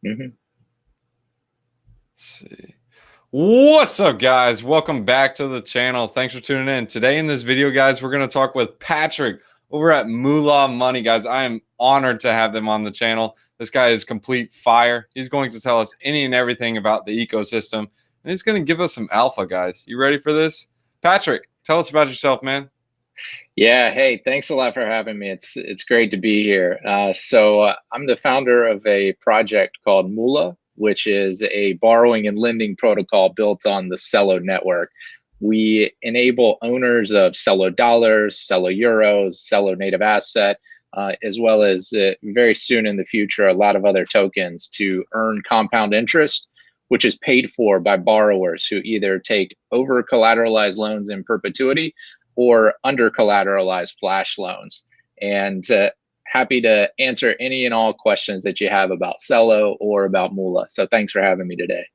Mhm. Let's see. What's up, guys? Welcome back to the channel. Thanks for tuning in. Today in this video, guys, we're going to talk with Patrick over at Moola Money, guys. I am honored to have them on the channel. This guy is complete fire. He's going to tell us any and everything about the ecosystem, and he's going to give us some alpha, guys. You ready for this? Patrick, tell us about yourself, man. Yeah, hey, thanks a lot for having me. It's great to be here. I'm the founder of a project called Moola, which is a borrowing and lending protocol built on the Celo network. We enable owners of Celo dollars, Celo euros, Celo native asset, as well as very soon in the future, a lot of other tokens to earn compound interest, which is paid for by borrowers who either take over collateralized loans in perpetuity or under collateralized flash loans. And happy to answer any and all questions that you have about Celo or about Moola. So thanks for having me today.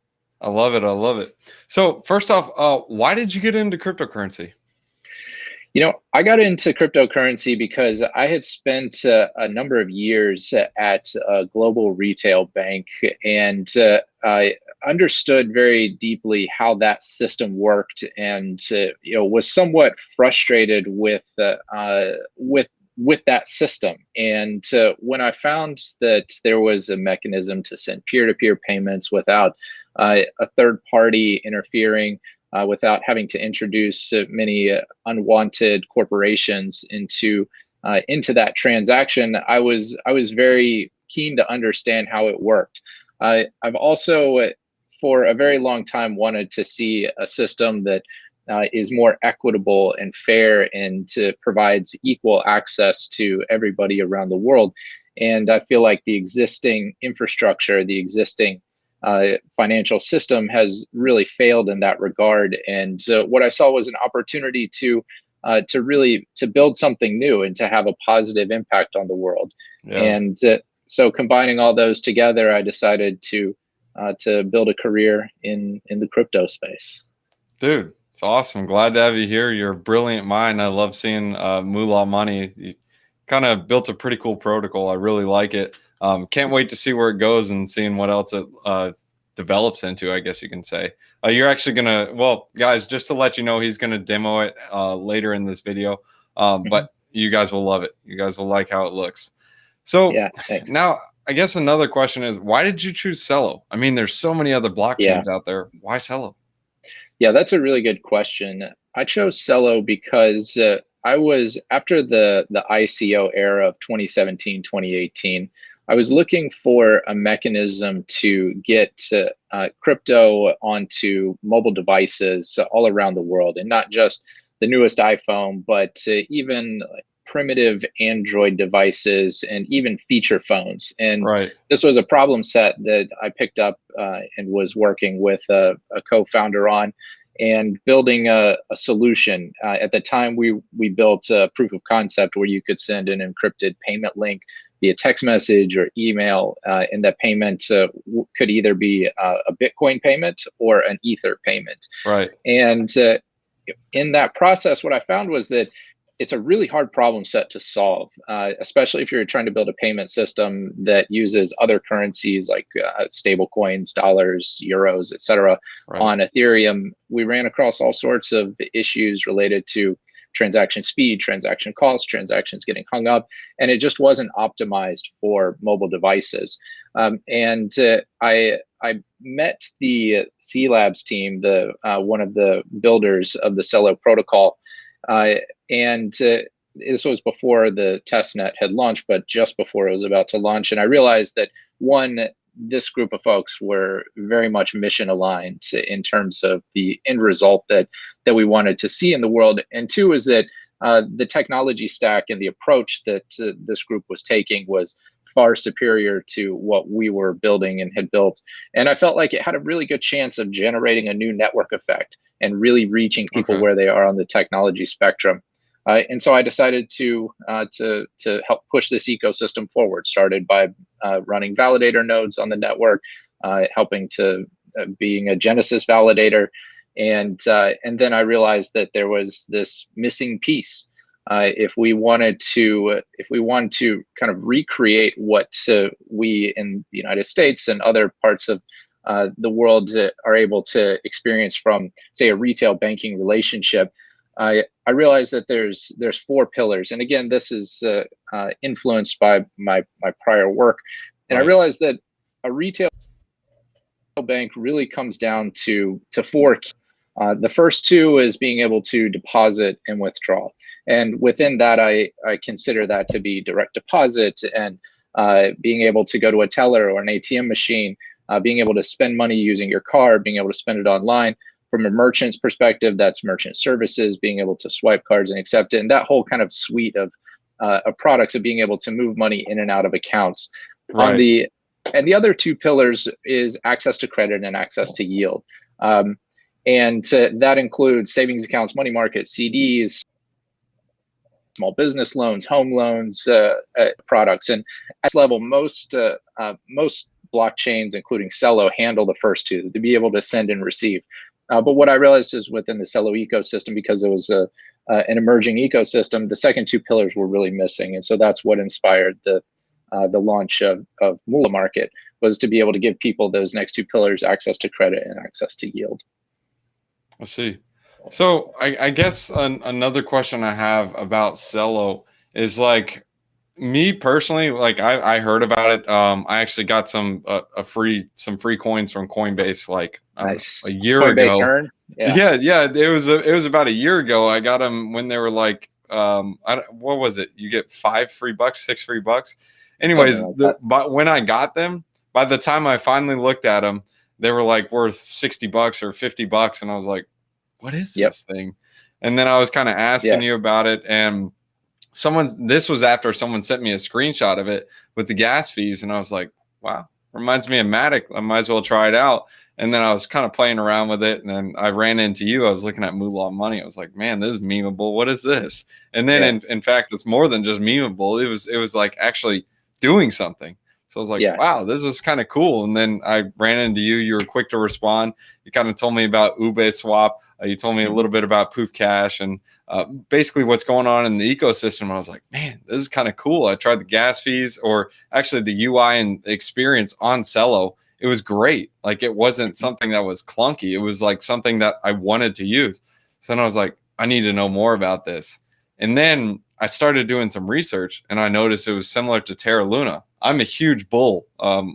I love it. I love it. So first off, why did you get into cryptocurrency? You know, I got into cryptocurrency because I had spent a number of years at a global retail bank, and I understood very deeply how that system worked, and was somewhat frustrated with that system. And when I found that there was a mechanism to send peer-to-peer payments without a third party interfering, without having to introduce many unwanted corporations into that transaction, I was very keen to understand how it worked. I've also, for a very long time, wanted to see a system that is more equitable and fair and provides equal access to everybody around the world. And I feel like the existing infrastructure, the existing financial system has really failed in that regard. And what I saw was an opportunity to really build something new and to have a positive impact on the world. Yeah. And so combining all those together, I decided to build a career in the crypto space. Dude, it's awesome. Glad to have you here. You're a brilliant mind. I love seeing Moola Money. You kind of built a pretty cool protocol. I really like it. Can't wait to see where it goes and seeing what else it develops into, I guess you can say. You're actually going to, well, guys, just to let you know, he's going to demo it later in this video. But you guys will love it. You guys will like how it looks. So yeah, thanks. Now, I guess another question is, why did you choose Celo? I mean, there's so many other blockchains out there. Why Celo? Yeah, that's a really good question. I chose Celo because I was, after the ICO era of 2017, 2018, I was looking for a mechanism to get crypto onto mobile devices all around the world, and not just the newest iPhone, but even primitive Android devices and even feature phones. And this was a problem set that I picked up and was working with a co-founder on and building a solution. At the time, we built a proof of concept where you could send an encrypted payment link via text message or email, and that payment could either be a Bitcoin payment or an Ether payment. Right. And in that process, what I found was that it's a really hard problem set to solve, especially if you're trying to build a payment system that uses other currencies like stable coins, dollars, euros, etc. On Ethereum. We ran across all sorts of issues related to transaction speed, transaction costs, transactions getting hung up, and it just wasn't optimized for mobile devices. And I met the C Labs team, one of the builders of the Celo protocol. And this was before the testnet had launched, but just before it was about to launch. And I realized that, one, this group of folks were very much mission aligned in terms of the end result that we wanted to see in the world. And two is that the technology stack and the approach that this group was taking was far superior to what we were building and had built. And I felt like it had a really good chance of generating a new network effect and really reaching people where they are on the technology spectrum. And so I decided to help push this ecosystem forward. Started by running validator nodes on the network, helping to being a Genesis validator, and then I realized that there was this missing piece if we wanted to kind of recreate what we in the United States and other parts of the world are able to experience from, say, a retail banking relationship, I realized that there's 4 pillars, and again, this is influenced by my prior work, and I Right. realized that a retail bank really comes down to 4 keys. The first 2 is being able to deposit and withdraw, and within that, I consider that to be direct deposit and being able to go to a teller or an ATM machine, being able to spend money using your card, being able to spend it online. From a merchant's perspective, that's merchant services, being able to swipe cards and accept it, and that whole kind of suite of products of being able to move money in and out of accounts. On Right. the other 2 pillars is access to credit and access to yield, and that includes savings accounts, money market, CDs, small business loans, home loans, products. And at this level, most blockchains, including Celo, handle the first 2 to be able to send and receive. But what I realized is within the Celo ecosystem, because it was an emerging ecosystem, the second 2 pillars were really missing, and so that's what inspired the launch of Moola Market, was to be able to give people those next 2 pillars: access to credit and access to yield. I see. So I guess another question I have about Celo is like, me personally, like I heard about it. I actually got some free coins from Coinbase like I don't know, a Nice. year Coinbase ago. Earn. Yeah. Yeah, yeah. It was about a year ago. I got them when they were like what was it? You get $5 free, $6 free. Something Anyways, like that. but when I got them, by the time I finally looked at them, they were like worth $60 or $50, and I was like, what is Yep. this thing? And then I was kind of asking Yeah. you about it, and this was after someone sent me a screenshot of it with the gas fees, and I was like, wow, reminds me of Matic. I might as well try it out. And then I was kind of playing around with it, and then I ran into you. I was looking at Moola Money. I was like, man, this is memeable. What is this? And then Yeah. in fact, it's more than just memeable. It was like actually doing something. So I was like, Yeah. wow, this is kind of cool. And then I ran into you. You were quick to respond. You kind of told me about Uniswap. You told me a little bit about Poof Cash and basically what's going on in the ecosystem. I was like, man, this is kind of cool. I tried the gas fees, or actually the UI and experience on Celo. It was great. Like, it wasn't something that was clunky. It was like something that I wanted to use. So then I was like, I need to know more about this. And then I started doing some research, and I noticed it was similar to Terra Luna. I'm a huge bull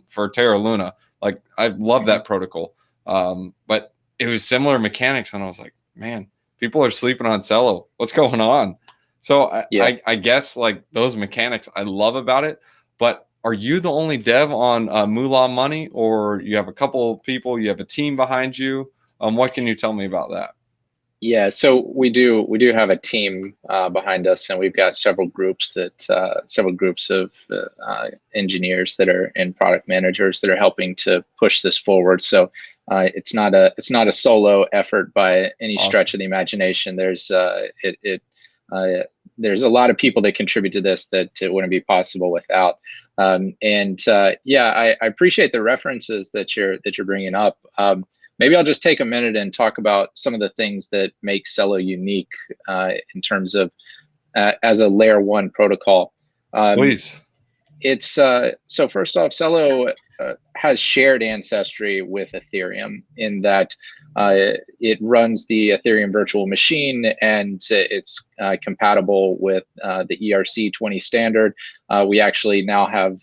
for Terra Luna. Like, I love that protocol. But it was similar mechanics, and I was like, man, people are sleeping on Celo. What's going on? So I guess like those mechanics I love about it. But are you the only dev on Moola Money, or you have a couple of people, you have a team behind you? What can you tell me about that? Yeah, so we do have a team behind us, and we've got several groups of engineers that are and product managers that are helping to push this forward. So it's not a solo effort by any stretch Awesome. of the imagination. There's a lot of people that contribute to this that it wouldn't be possible without. I appreciate the references that you're bringing up. Maybe I'll just take a minute and talk about some of the things that make Celo unique in terms of as a layer 1 protocol. Please. It's so first off, Celo has shared ancestry with Ethereum in that it runs the Ethereum virtual machine, and it's compatible with the ERC20 standard. We actually now have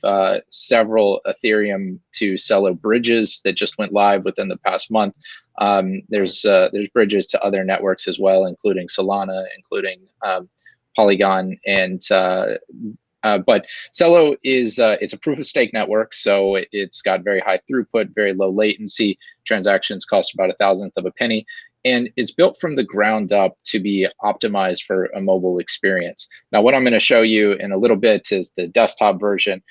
several Ethereum to Celo bridges that just went live within the past month. There's bridges to other networks as well, including Solana, including Polygon, and but Celo is it's a proof of stake network, so it's got very high throughput, very low latency. Transactions cost about 1/1000th of a penny, and it's built from the ground up to be optimized for a mobile experience. Now, what I'm going to show you in a little bit is the desktop version,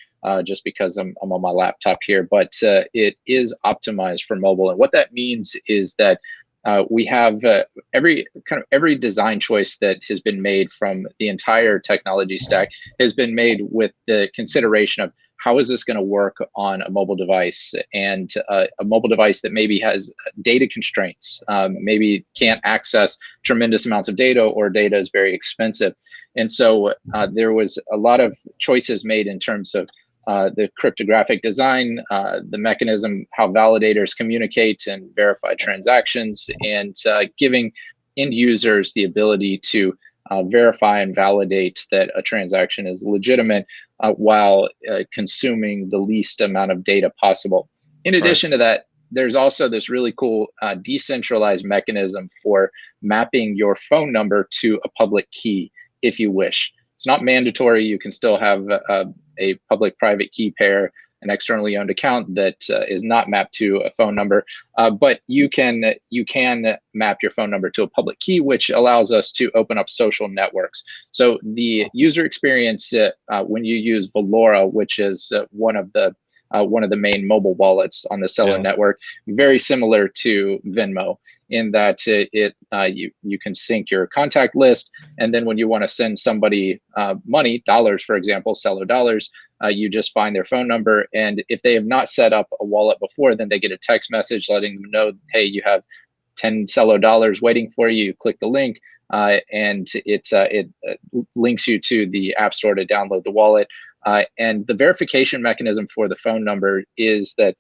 just because I'm on my laptop here, but it is optimized for mobile, and what that means is that we have every design choice that has been made from the entire technology stack has been made with the consideration of how is this going to work on a mobile device, and a mobile device that maybe has data constraints, maybe can't access tremendous amounts of data, or data is very expensive. And so there was a lot of choices made in terms of the cryptographic design, the mechanism, how validators communicate and verify transactions, and giving end users the ability to verify and validate that a transaction is legitimate while consuming the least amount of data possible. In addition to that, there's also this really cool decentralized mechanism for mapping your phone number to a public key if you wish. It's not mandatory. You can still have a public-private key pair, an externally owned account that is not mapped to a phone number, but you can map your phone number to a public key, which allows us to open up social networks. So the user experience when you use Valora, which is one of the main mobile wallets on the Celo network, very similar to Venmo, in that you can sync your contact list, and then when you want to send somebody money, dollars for example, Celo dollars, you just find their phone number, and if they have not set up a wallet before, then they get a text message letting them know, hey, you have 10 Celo dollars waiting for you. You click the link, and it links you to the App Store to download the wallet. And the verification mechanism for the phone number is that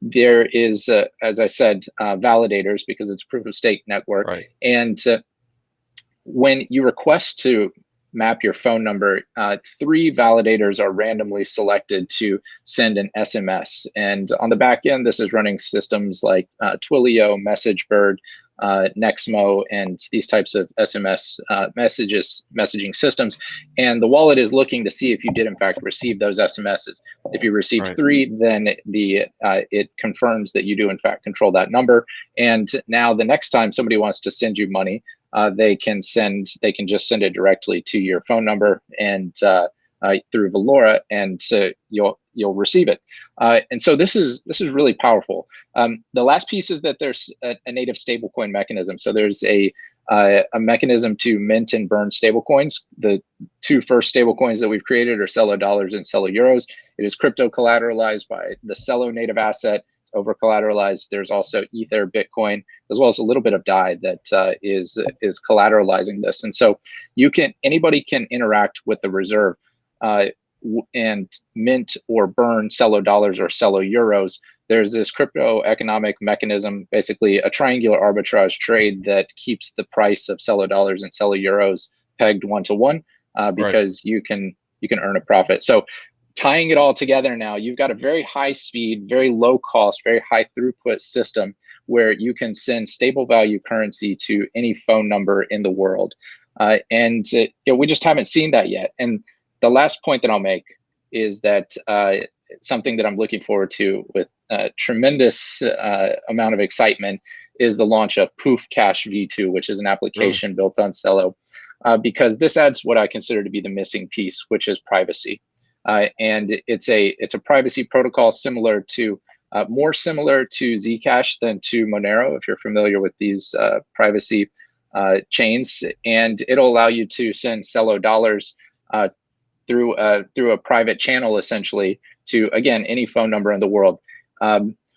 there is, as I said, validators, because it's a proof of stake network. And when you request to map your phone number, 3 validators are randomly selected to send an SMS. And on the back end, this is running systems like Twilio, MessageBird, Nexmo, and these types of SMS messaging systems. And the wallet is looking to see if you did in fact receive those SMSs. If you received 3, then it confirms that you do in fact control that number. And now the next time somebody wants to send you money, they can just send it directly to your phone number and through Valora, and you'll receive it. And so this is really powerful. The last piece is that there's a native stablecoin mechanism. So there's a mechanism to mint and burn stablecoins. The 2 first stablecoins that we've created are Celo dollars and Celo euros. It is crypto collateralized by the Celo native asset. It's over collateralized. There's also Ether, Bitcoin, as well as a little bit of DAI that is collateralizing this. And so anybody can interact with the reserve and mint or burn Celo dollars or Celo euros. There's this crypto economic mechanism, basically a triangular arbitrage trade that keeps the price of Celo dollars and Celo euros pegged 1-to-1, because you can earn a profit. So tying it all together now, you've got a very high speed, very low cost, very high throughput system where you can send stable value currency to any phone number in the world. And we just haven't seen that yet. And the last point that I'll make is that something that I'm looking forward to with tremendous amount of excitement is the launch of Poof Cash V2, which is an application built on Celo, because this adds what I consider to be the missing piece, which is privacy. And it's a privacy protocol more similar to Zcash than to Monero, if you're familiar with these privacy chains. And it'll allow you to send Celo dollars through a private channel, essentially, to, again, any phone number in the world.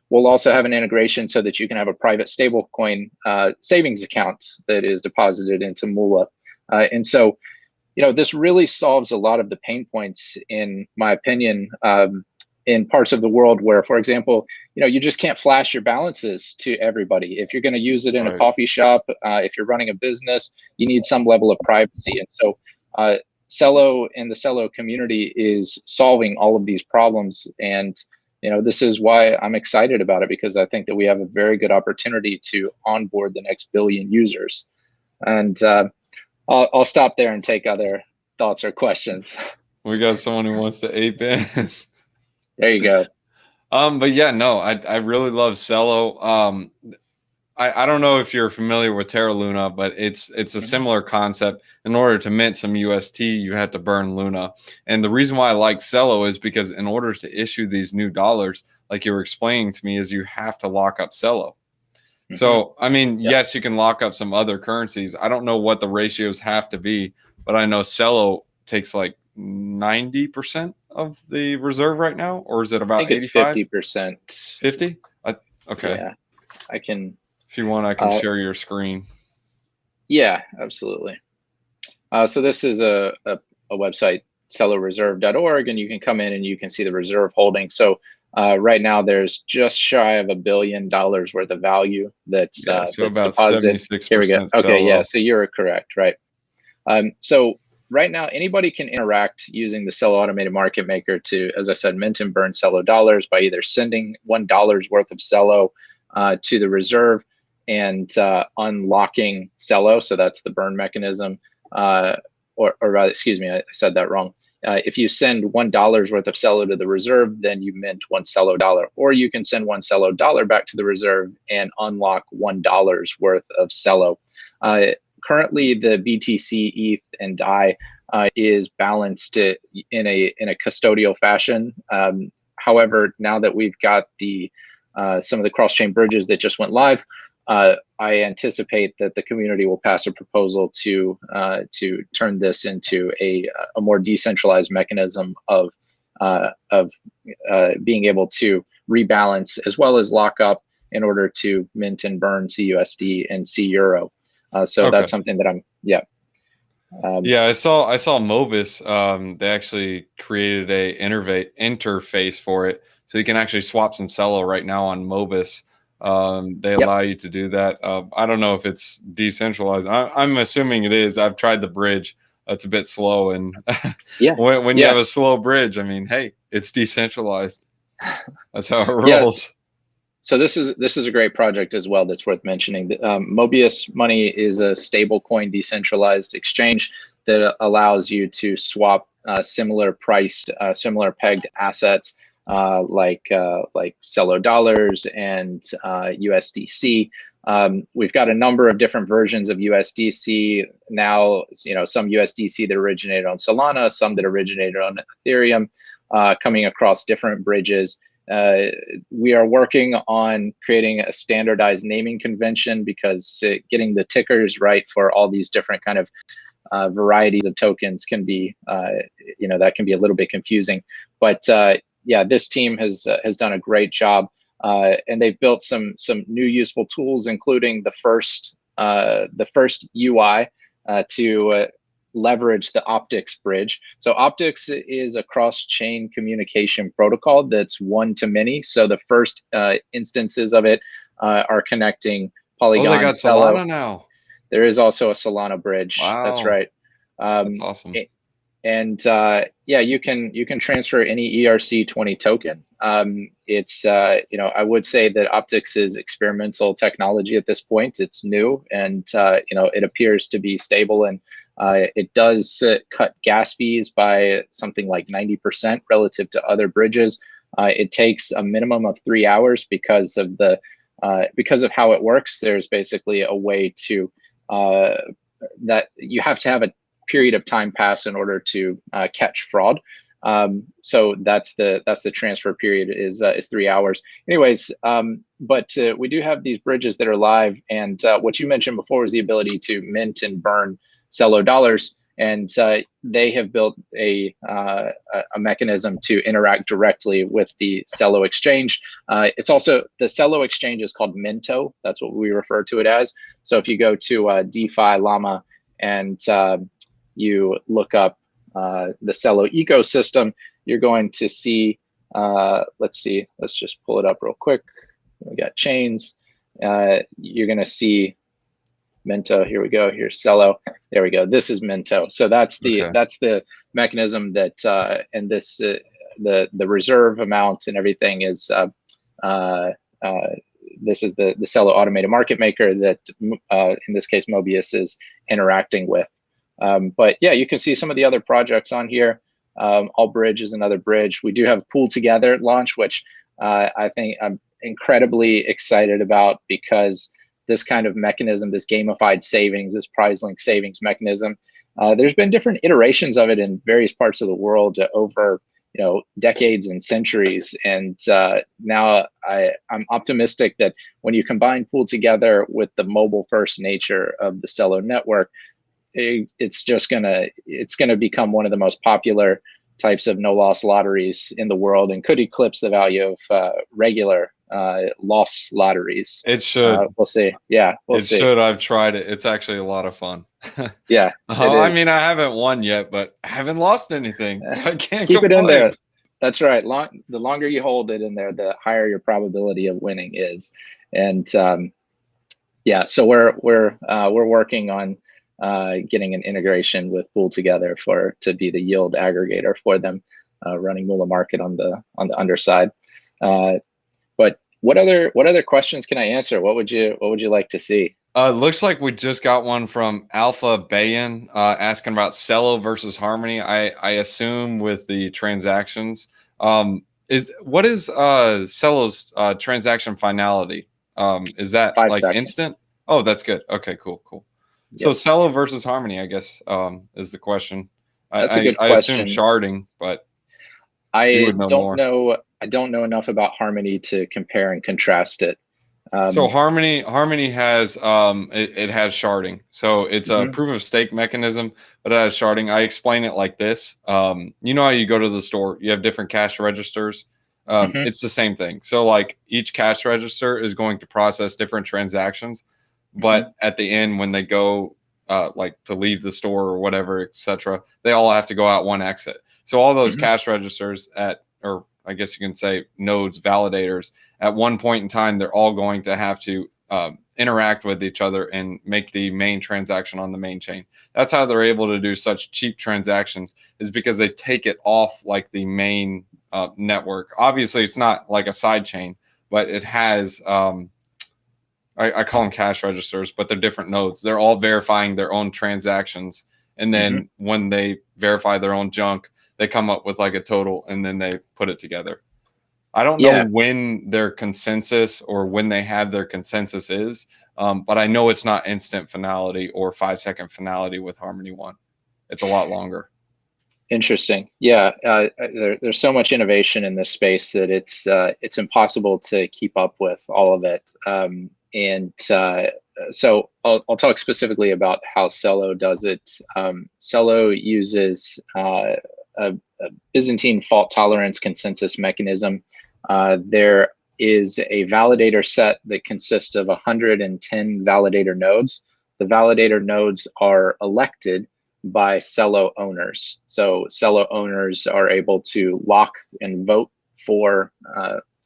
We'll also have an integration so that you can have a private stablecoin savings account that is deposited into Moola. And so, this really solves a lot of the pain points, in my opinion, in parts of the world where, for example, you just can't flash your balances to everybody. If you're going to use it in a coffee shop, if you're running a business, you need some level of privacy. And so Celo and the Celo community is solving all of these problems. And, this is why I'm excited about it, because I think that we have a very good opportunity to onboard the next billion users. And I'll stop there and take other thoughts or questions. We got someone who wants to ape in. There you go. But yeah, no, I really love Celo. I don't know if you're familiar with Terra Luna, but it's a similar concept. In order to mint some UST, you had to burn Luna. And the reason why I like Celo is because in order to issue these new dollars, like you were explaining to me, is you have to lock up Celo. So, I mean, yes, you can lock up some other currencies. I don't know what the ratios have to be, but I know Celo takes like 90% of the reserve right now, or is it I about think it's 85? 50%. 50? Okay. Yeah, I can. If you want, I can share your screen. Yeah, absolutely. So this is a website, celoreserve.org, and you can come in and you can see the reserve holding. So right now there's just shy of $1 billion worth of value that's Yeah, so that's about deposited. Here we go. 76% Okay, yeah, Celo. so you're correct, right? So right now anybody can interact using the Celo automated market maker to, as I said, mint and burn Celo dollars by either sending $1 worth of Celo to the reserve and unlocking Celo. So that's the burn mechanism. Or rather, excuse me, I said that wrong. If you send $1 worth of Celo to the reserve, then you mint one Celo dollar, or you can send one Celo dollar back to the reserve and unlock $1 worth of Celo. Currently, the BTC, ETH, and DAI is balanced in a custodial fashion. However, now that we've got the some of the cross-chain bridges that just went live, I anticipate that the community will pass a proposal to turn this into a more decentralized mechanism of being able to rebalance as well as lock up in order to mint and burn CUSD and C Euro. So Okay. that's something that I'm Yeah, I saw Mobis. They actually created a interface for it, so you can actually swap some Celo right now on Mobis. They allow you to do that. I don't know if it's decentralized. I'm assuming it is. I've tried the bridge. It's a bit slow, and when you have a slow bridge, I mean, hey, it's decentralized. That's how it rolls. Yes. So this is a great project as well that's worth mentioning. Mobius Money is a stablecoin decentralized exchange that allows you to swap similar priced, similar pegged assets like Celo dollars and USDC. We've got a number of different versions of USDC now. Some USDC that originated on Solana, some that originated on Ethereum, coming across different bridges. We are working on creating a standardized naming convention because getting the tickers right for all these different kind of varieties of tokens can be, that can be a little bit confusing. But yeah, this team has done a great job, and they've built some new useful tools, including the first UI to leverage the Optics bridge. So Optics is a cross-chain communication protocol that's one-to-many. So the first instances of it are connecting Polygon. Oh, they got Celo. Solana now. There is also a Solana bridge. Wow, that's right. That's awesome. And yeah, you can transfer any ERC20 token. It's I would say that Optics is experimental technology at this point. It's new, and it appears to be stable, and it does cut gas fees by something like 90% relative to other bridges. It takes a minimum of 3 hours because of how it works. There's basically a way to that you have to have a period of time pass in order to catch fraud. So that's the transfer period is 3 hours. Anyways, but we do have these bridges that are live, and what you mentioned before was the ability to mint and burn Celo dollars, and they have built a mechanism to interact directly with the Celo exchange. It's also, the Celo exchange is called Minto. That's what we refer to it as. So if you go to DeFi Llama and you look up the Celo ecosystem, you're going to see, let's just pull it up real quick. We got chains. You're going to see Minto. Here we go. Here's Celo. There we go. This is Minto. So that's the mechanism that and this the reserve amount and everything is this is the Celo automated market maker that in this case Mobius is interacting with. But yeah, you can see some of the other projects on here. Allbridge is another bridge. We do have Pool Together launch, which I think I'm incredibly excited about, because this kind of mechanism, this gamified savings, this prize link savings mechanism, there's been different iterations of it in various parts of the world over decades and centuries. And now I'm optimistic that when you combine Pool Together with the mobile first nature of the Celo network, it's gonna become one of the most popular types of no loss lotteries in the world and could eclipse the value of regular loss lotteries. It should. We'll see. Yeah, we'll It see. should. I've tried it. It's actually a lot of fun. Yeah, I mean, I haven't won yet, but I haven't lost anything. So I can't keep complain. it in there. That's right. The longer you hold it in there, the higher your probability of winning is. And yeah, so we're working on getting an integration with Pool Together to be the yield aggregator for them, running Moola Market on the underside. But what other questions can I answer? What would you like to see? Looks like we just got one from Alpha Bayan asking about Celo versus Harmony. I assume with the transactions. What is Celo's transaction finality? Is that 5 like seconds. instant? Oh, that's good. Okay, cool. Yep. So Celo versus Harmony, I guess, is the question. That's a good question. I assume sharding, but I don't know. I don't know enough about Harmony to compare and contrast it. So Harmony has it has sharding. So it's a proof of stake mechanism, but it has sharding. I explain it like this. You know how you go to the store, you have different cash registers. It's the same thing. So like each cash register is going to process different transactions, but at the end when they go like to leave the store or whatever, etc., they all have to go out one exit. So all those cash registers or I guess you can say nodes, validators, at one point in time, they're all going to have to interact with each other and make the main transaction on the main chain. That's how they're able to do such cheap transactions, is because they take it off like the main network. Obviously, it's not like a side chain, but it has, I call them cash registers, but they're different nodes. They're all verifying their own transactions. And then when they verify their own junk, they come up with like a total and then they put it together. I don't know when their consensus or when they have their consensus is, but I know it's not instant finality or 5-second finality with Harmony One. It's a lot longer. Interesting. Yeah, there's so much innovation in this space that it's impossible to keep up with all of it. So I'll talk specifically about how Celo does it. Celo uses a Byzantine fault tolerance consensus mechanism. There is a validator set that consists of 110 validator nodes. The validator nodes are elected by Celo owners. So Celo owners are able to lock and vote for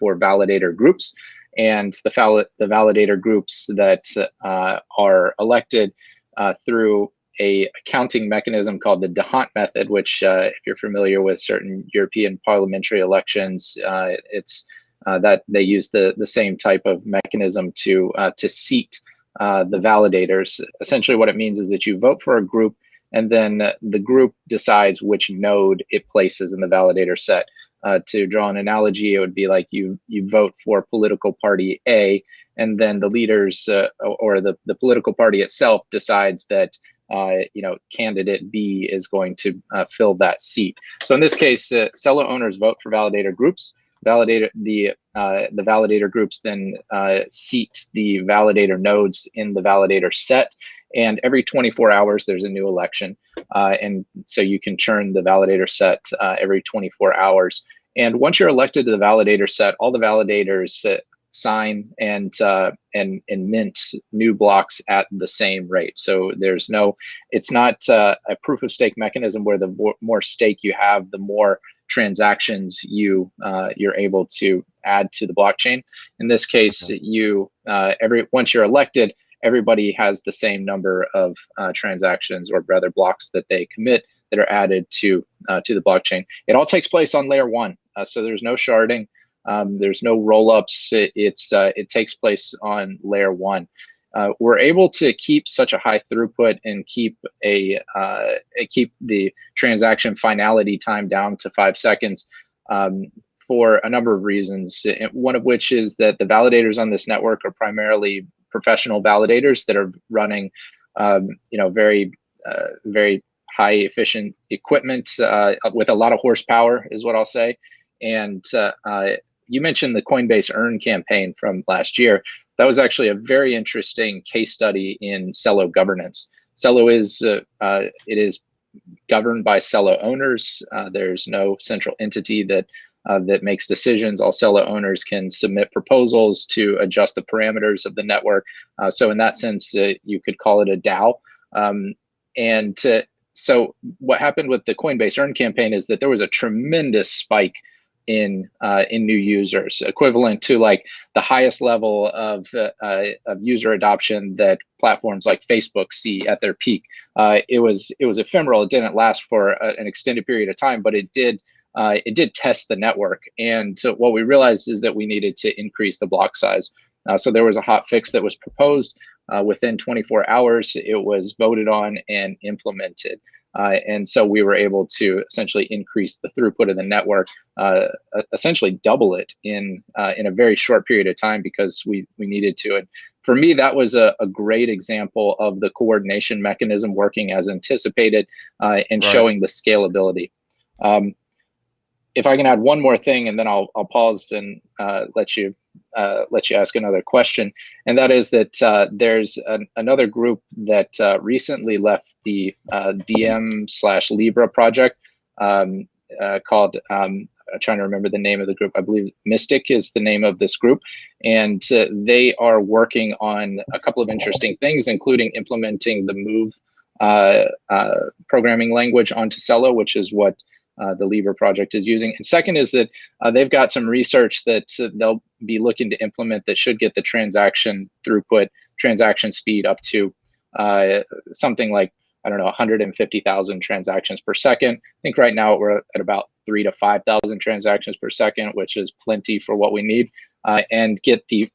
validator groups, and the validator groups that are elected through a counting mechanism called the D'Hondt method, which if you're familiar with certain European parliamentary elections, it's that they use the same type of mechanism to seat the validators. Essentially what it means is that you vote for a group, and then the group decides which node it places in the validator set. To draw an analogy, it would be like you vote for political party A, and then the leaders or the political party itself decides that candidate B is going to fill that seat. So in this case, Celo owners vote for validator groups. The validator groups then seat the validator nodes in the validator set, and every 24 hours there's a new election, and so you can churn the validator set every 24 hours. And once you're elected to the validator set, all the validators sign and mint new blocks at the same rate. So it's not a proof of stake mechanism where the more stake you have, the more transactions you're able to add to the blockchain. In this case, once you're elected, everybody has the same number of transactions, or rather blocks, that they commit that are added to the blockchain. It all takes place on layer one, so there's no sharding. There's no rollups. It takes place on layer one. We're able to keep such a high throughput and keep the transaction finality time down to 5 seconds for a number of reasons. One of which is that the validators on this network are primarily professional validators that are running, very high efficient equipment with a lot of horsepower, is what I'll say. And you mentioned the Coinbase Earn campaign from last year. That was actually a very interesting case study in Celo governance. Celo is governed by Celo owners. There's no central entity that makes decisions. All Celo owners can submit proposals to adjust the parameters of the network. So in that sense, you could call it a DAO. So what happened with the Coinbase Earn campaign is that there was a tremendous spike in new users, equivalent to like the highest level of user adoption that platforms like Facebook see at their peak. It was ephemeral. It didn't last for an extended period of time, but it did test the network. And so what we realized is that we needed to increase the block size. So there was a hot fix that was proposed. Within 24 hours, it was voted on and implemented. And so we were able to essentially increase the throughput of the network, essentially double it in a very short period of time because we needed to. And for me, that was a great example of the coordination mechanism working as anticipated and showing the scalability. If I can add one more thing, and then I'll pause and let you ask another question, and that is that there's another group that recently left the DM/Libra project called, I'm trying to remember the name of the group. I believe Mystic is the name of this group, and they are working on a couple of interesting things, including implementing the Move programming language onto Celo, which is what the Libra project is using. And second is that they've got some research that they'll be looking to implement that should get the transaction throughput, transaction speed up to something like, I don't know, 150,000 transactions per second. I think right now we're at about 3,000 to 5,000 transactions per second, which is plenty for what we need, and get the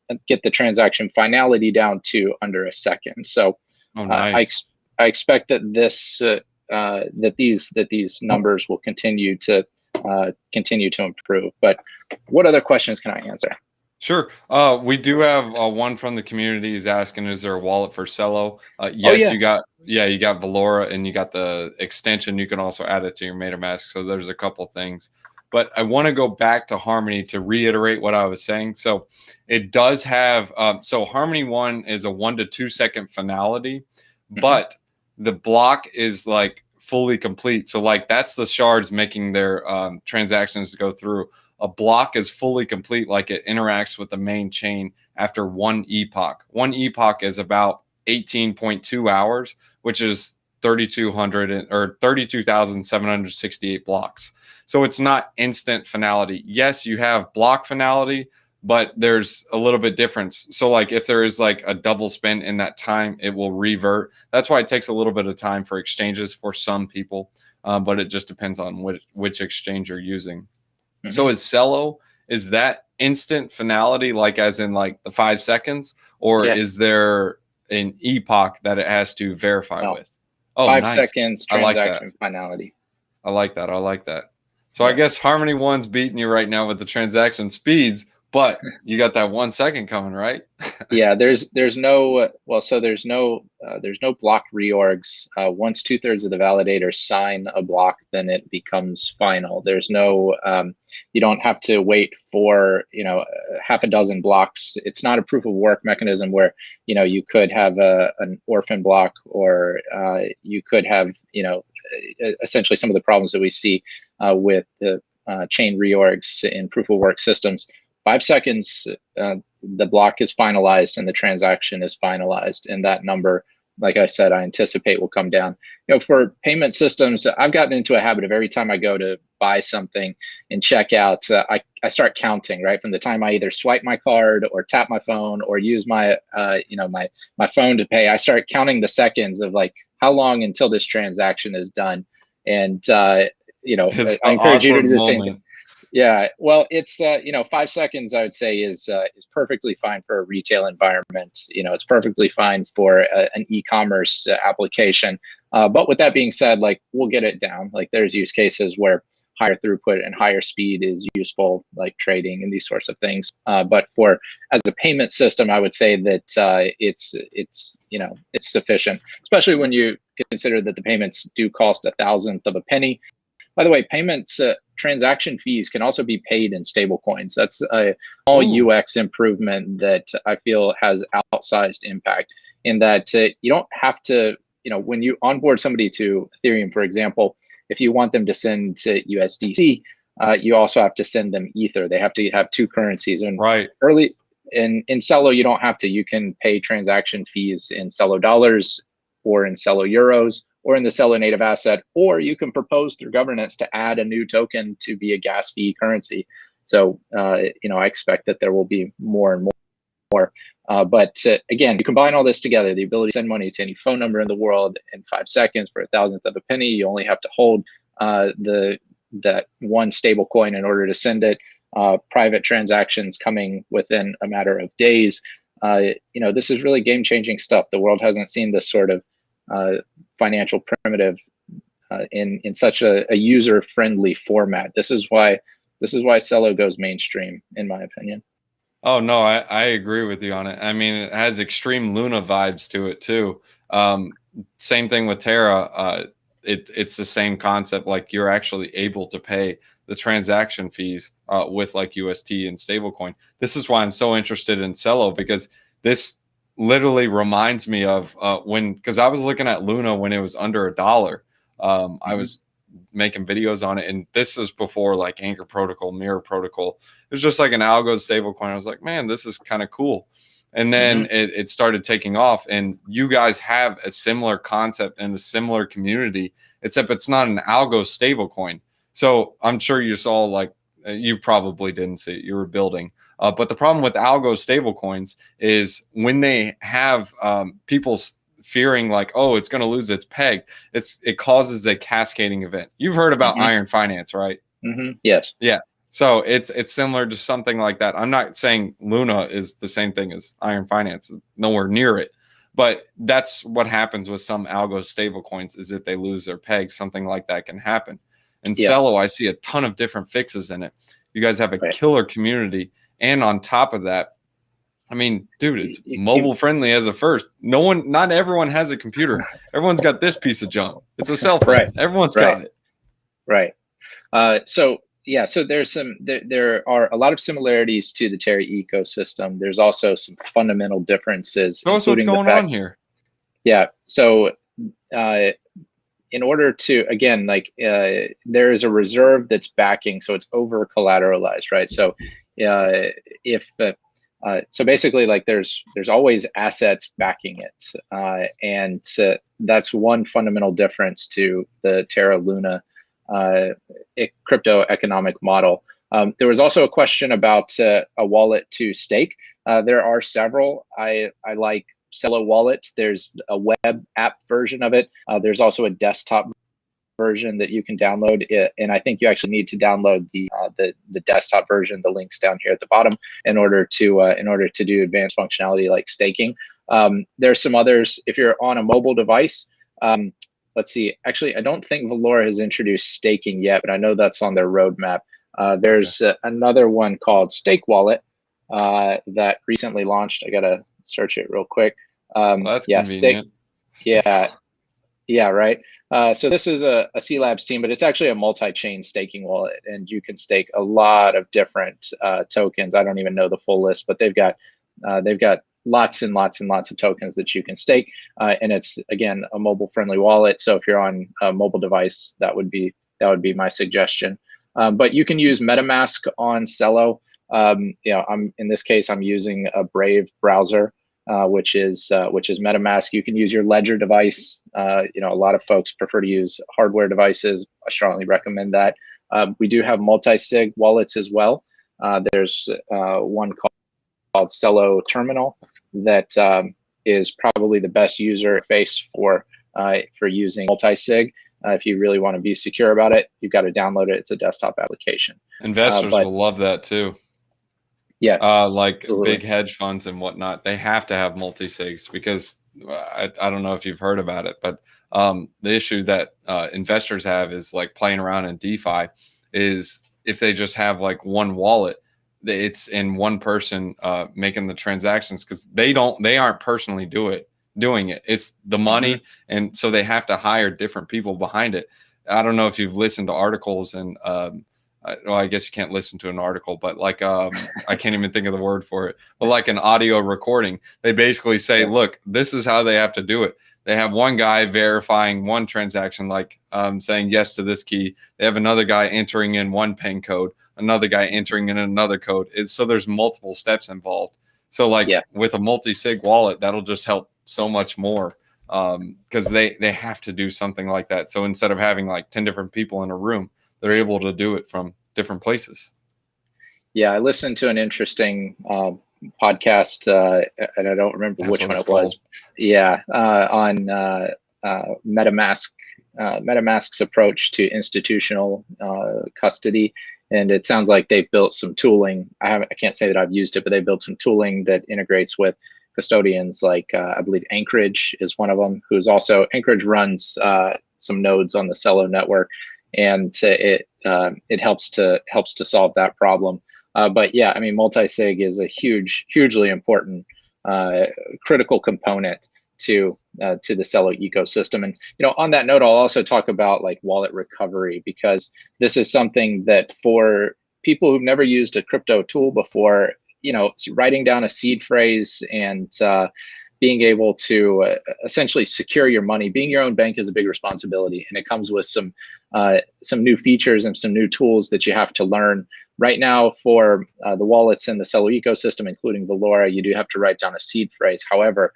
transaction finality down to under a second. So nice. I expect that this that these numbers will continue to improve. But what other questions can I answer? Sure. We do have one from the community is asking, is there a wallet for Celo? Yes, you got Valora and you got the extension. You can also add it to your Metamask. So there's a couple things. But I want to go back to Harmony to reiterate what I was saying. So it does have, so Harmony 1 is a 1 to 2 second finality, but the block is like fully complete. So like that's the shards making their transactions go through. A block is fully complete, like it interacts with the main chain after one epoch. One epoch is about 18.2 hours, which is 3,200 or 32,768 blocks. So it's not instant finality. Yes, you have block finality, but there's a little bit difference. So like if there is like a double spend in that time, it will revert. That's why it takes a little bit of time for exchanges for some people, but it just depends on which exchange you're using. So is Celo, is that instant finality, like as in like the 5 seconds, or is there an epoch that it has to verify with? Oh, 5 nice. seconds transaction finality. I like that. I like that. So I guess Harmony 1's beating you right now with the transaction speeds, but you got that 1 second coming, right? Yeah, there's no block reorgs. Once 2/3 of the validators sign a block, then it becomes final. There's no you don't have to wait for half a dozen blocks. It's not a proof of work mechanism where you could have an orphan block, or you could have essentially some of the problems that we see with the chain reorgs in proof of work systems. 5 seconds, the block is finalized and the transaction is finalized, and that number, like I said, I anticipate will come down. For payment systems, I've gotten into a habit of every time I go to buy something and check out, I start counting, right, from the time I either swipe my card or tap my phone or use my my phone to pay. I start counting the seconds of like how long until this transaction is done, and I encourage you to do the same thing. Yeah, well, it's 5 seconds, I would say, is perfectly fine for a retail environment. It's perfectly fine for an e-commerce application. But with that being said, like we'll get it down. Like there's use cases where higher throughput and higher speed is useful, like trading and these sorts of things. But as a payment system, I would say that it's sufficient, especially when you consider that the payments do cost 1/1000th of a penny. By the way, payments transaction fees can also be paid in stable coins. That's a all UX improvement that I feel has outsized impact in that you don't have to when you onboard somebody to Ethereum, for example, if you want them to send to USDC, you also have to send them Ether. They have to have two currencies. And Right. early in Celo, you don't have to. You can pay transaction fees in Celo dollars or in Celo euros or in the Celo native asset, or you can propose through governance to add a new token to be a gas fee currency. So, I expect that there will be more and more. But again, you combine all this together, the ability to send money to any phone number in the world in 5 seconds for 1,000th of a penny. You only have to hold that one stable coin in order to send it. Private transactions coming within a matter of days. This is really game-changing stuff. The world hasn't seen this sort of financial primitive in such a user-friendly format. This is why Celo goes mainstream, in my opinion. Oh no, I agree with you on it. I mean, it has extreme Luna vibes to it too. Same thing with Terra. It's the same concept. Like, you're actually able to pay the transaction fees with like UST and stablecoin. This is why I'm so interested in Celo, because this literally reminds me of because I was looking at Luna when it was under $1. I was making videos on it, and this is before like Anchor Protocol, Mirror Protocol. It was just like an algo stablecoin. I was like, man, this is kind of cool. And then it started taking off, and you guys have a similar concept and a similar community, except it's not an algo stablecoin. So I'm sure you saw, like, you probably didn't see it, you were building. But the problem with algo stablecoins is when they have people fearing like, oh, it's going to lose its peg, it causes a cascading event. You've heard about iron finance, right? Yes. Yeah. So it's similar to something like that. I'm not saying Luna is the same thing as iron finance, nowhere near it. But that's what happens with some algo stablecoins, is that they lose their peg. Something like that can happen. And Celo, I see a ton of different fixes in it. You guys have a killer community. And on top of that, I mean, dude, it's mobile friendly as a first. Not everyone has a computer. Everyone's got this piece of junk. It's a cell phone. Everyone's got it. Right. So there are a lot of similarities to the Terra ecosystem. There's also some fundamental differences. Tell us what's going on here. Yeah. So in order to, again, there is a reserve that's backing, so it's over collateralized, right? So so basically, like, there's always assets backing it, and that's one fundamental difference to the Terra Luna crypto economic model. There was also a question about a wallet to stake. There are several. I like Celo wallets. There's a web app version of it. There's also a desktop version that you can download it, and I think you actually need to download the desktop version. The link's down here at the bottom in order to do advanced functionality like staking. There's some others if you're on a mobile device. Let's see. Actually, I don't think Valora has introduced staking yet, but I know that's on their roadmap. There's another one called Stake Wallet that recently launched. I gotta search it real quick. That's convenient. Yeah, right. So this is a C Labs team, but it's actually a multi-chain staking wallet, and you can stake a lot of different tokens. I don't even know the full list, but they've got lots and lots and lots of tokens that you can stake, and it's, again, a mobile-friendly wallet. So if you're on a mobile device, that would be my suggestion. But you can use MetaMask on Celo. In this case, I'm using a Brave browser, which is MetaMask. You can use your Ledger device. A lot of folks prefer to use hardware devices. I strongly recommend that. We do have multi-sig wallets as well. There's one called Celo Terminal that is probably the best user interface for using multi-sig. If you really want to be secure about it, you've got to download it. It's a desktop application. Investors will love that too. Yes, like absolutely. Big hedge funds and whatnot, they have to have multi-sigs because I don't know if you've heard about it, but the issue that investors have is like playing around in DeFi is if they just have like one wallet, it's in one person making the transactions, because they aren't personally doing it. It's the money, and so they have to hire different people behind it. I don't know if you've listened to articles and I guess you can't listen to an article, but like I can't even think of the word for it, but like an audio recording, they basically say, look, this is how they have to do it. they have one guy verifying one transaction, like saying yes to this key. They have another guy entering in one PIN code, another guy entering in another code. So there's multiple steps involved. So like with a multi-sig wallet, that'll just help so much more, because they have to do something like that. So instead of having like 10 different people in a room, they're able to do it from different places. Yeah, I listened to an interesting podcast, and I don't remember which one it was. Yeah, on Metamask, Metamask's approach to institutional custody, and it sounds like they've built some tooling. I can't say that I've used it, but they built some tooling that integrates with custodians like I believe Anchorage is one of them. Anchorage runs some nodes on the Celo network, and it helps to solve that problem. But yeah, I mean, multi-sig is a hugely important, critical component to the Celo ecosystem. And on that note, I'll also talk about like wallet recovery, because this is something that for people who've never used a crypto tool before, writing down a seed phrase and being able to essentially secure your money, being your own bank is a big responsibility, and it comes with some new features and some new tools that you have to learn. Right now, for the wallets in the Celo ecosystem, including Valora, you do have to write down a seed phrase. However,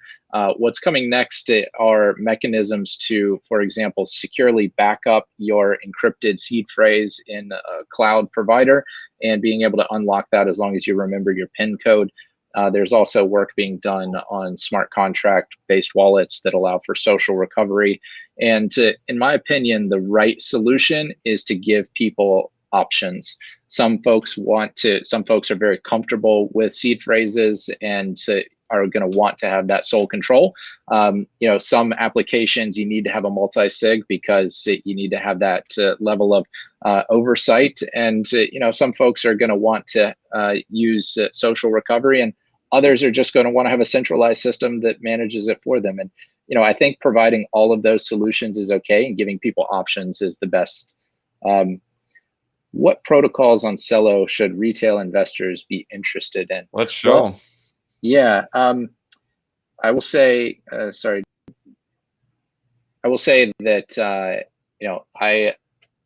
what's coming next are mechanisms to, for example, securely back up your encrypted seed phrase in a cloud provider and being able to unlock that as long as you remember your PIN code. There's also work being done on smart contract-based wallets that allow for social recovery. And in my opinion, the right solution is to give people options. Some folks are very comfortable with seed phrases and are going to want to have that sole control. Some applications you need to have a multi-sig because you need to have that level of oversight. And some folks are going to want to use social recovery, and others are just going to want to have a centralized system that manages it for them. And I think providing all of those solutions is okay, and giving people options is the best. What protocols on Celo should retail investors be interested in? Let's show. Well, yeah, I will say, I will say that, I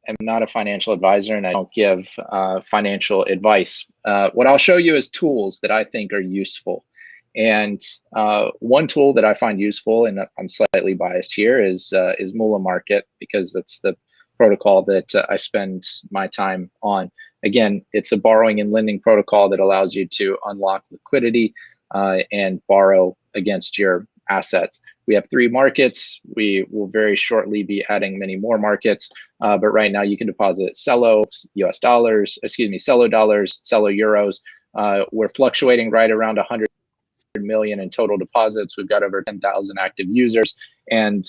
am not a financial advisor and I don't give financial advice. What I'll show you is tools that I think are useful. And one tool that I find useful, and I'm slightly biased here, is Moola Market, because that's the protocol that I spend my time on. Again, it's a borrowing and lending protocol that allows you to unlock liquidity and borrow against your assets. We have 3 markets. We will very shortly be adding many more markets, but right now you can deposit Celo US dollars, Celo dollars, Celo euros. We're fluctuating right around 100 million in total deposits. We've got over 10,000 active users and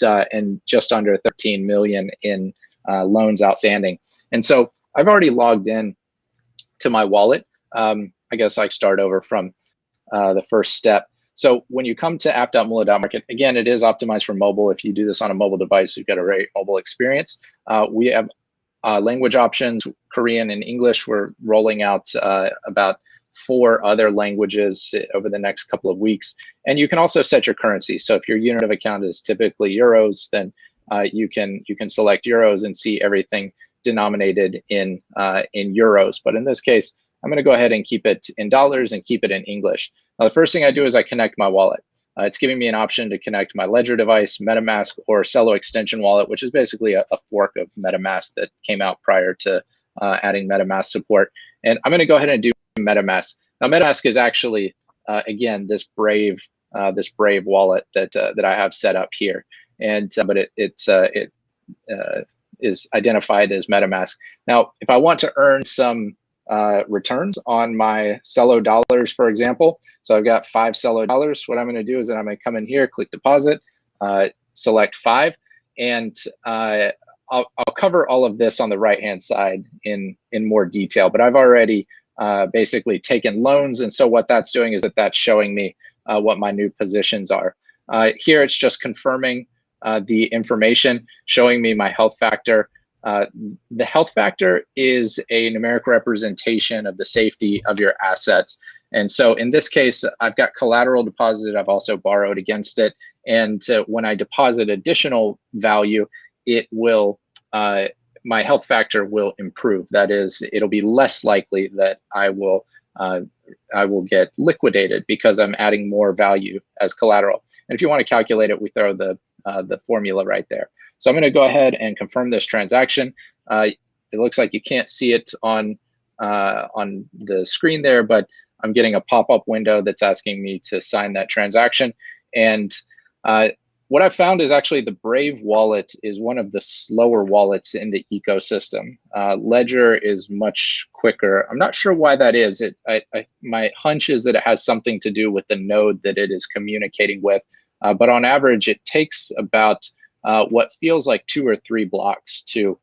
just under 13 million in loans outstanding. And so I've already logged in to my wallet. I guess I start over from the first step. So when you come to app.moola.market, again, it is optimized for mobile. If you do this on a mobile device, you've got a very mobile experience. We have language options, Korean and English. We're rolling out about 4 other languages over the next couple of weeks. And you can also set your currency. So if your unit of account is typically euros, then you can select euros and see everything denominated in euros. But in this case, I'm going to go ahead and keep it in dollars and keep it in English. Now, the first thing I do is I connect my wallet. It's giving me an option to connect my Ledger device, Metamask, or Celo extension wallet, which is basically a fork of Metamask that came out prior to adding Metamask support. And I'm going to go ahead and do Metamask. Now, Metamask is actually, again, this brave wallet that I have set up here. And but it is identified as Metamask. Now, if I want to earn some returns on my Celo dollars, for example, so I've got 5 Celo dollars. What I'm going to do is that I'm going to come in here, click deposit, select 5, and I'll cover all of this on the right-hand side in more detail. But I've already basically taken loans, and so what that's doing is that that's showing me what my new positions are. Here, it's just confirming the information, showing me my health factor. The health factor is a numeric representation of the safety of your assets. And so in this case, I've got collateral deposited. I've also borrowed against it. And when I deposit additional value, it will, my health factor will improve. That is, it'll be less likely that I will get liquidated because I'm adding more value as collateral. And if you want to calculate it, we throw the formula right there. So I'm going to go ahead and confirm this transaction. It looks like you can't see it on the screen there, but I'm getting a pop-up window that's asking me to sign that transaction. And what I found is actually the Brave wallet is one of the slower wallets in the ecosystem. Ledger is much quicker. I'm not sure why that is. My hunch is that it has something to do with the node that it is communicating with. But on average, it takes about what feels like 2 or 3 blocks to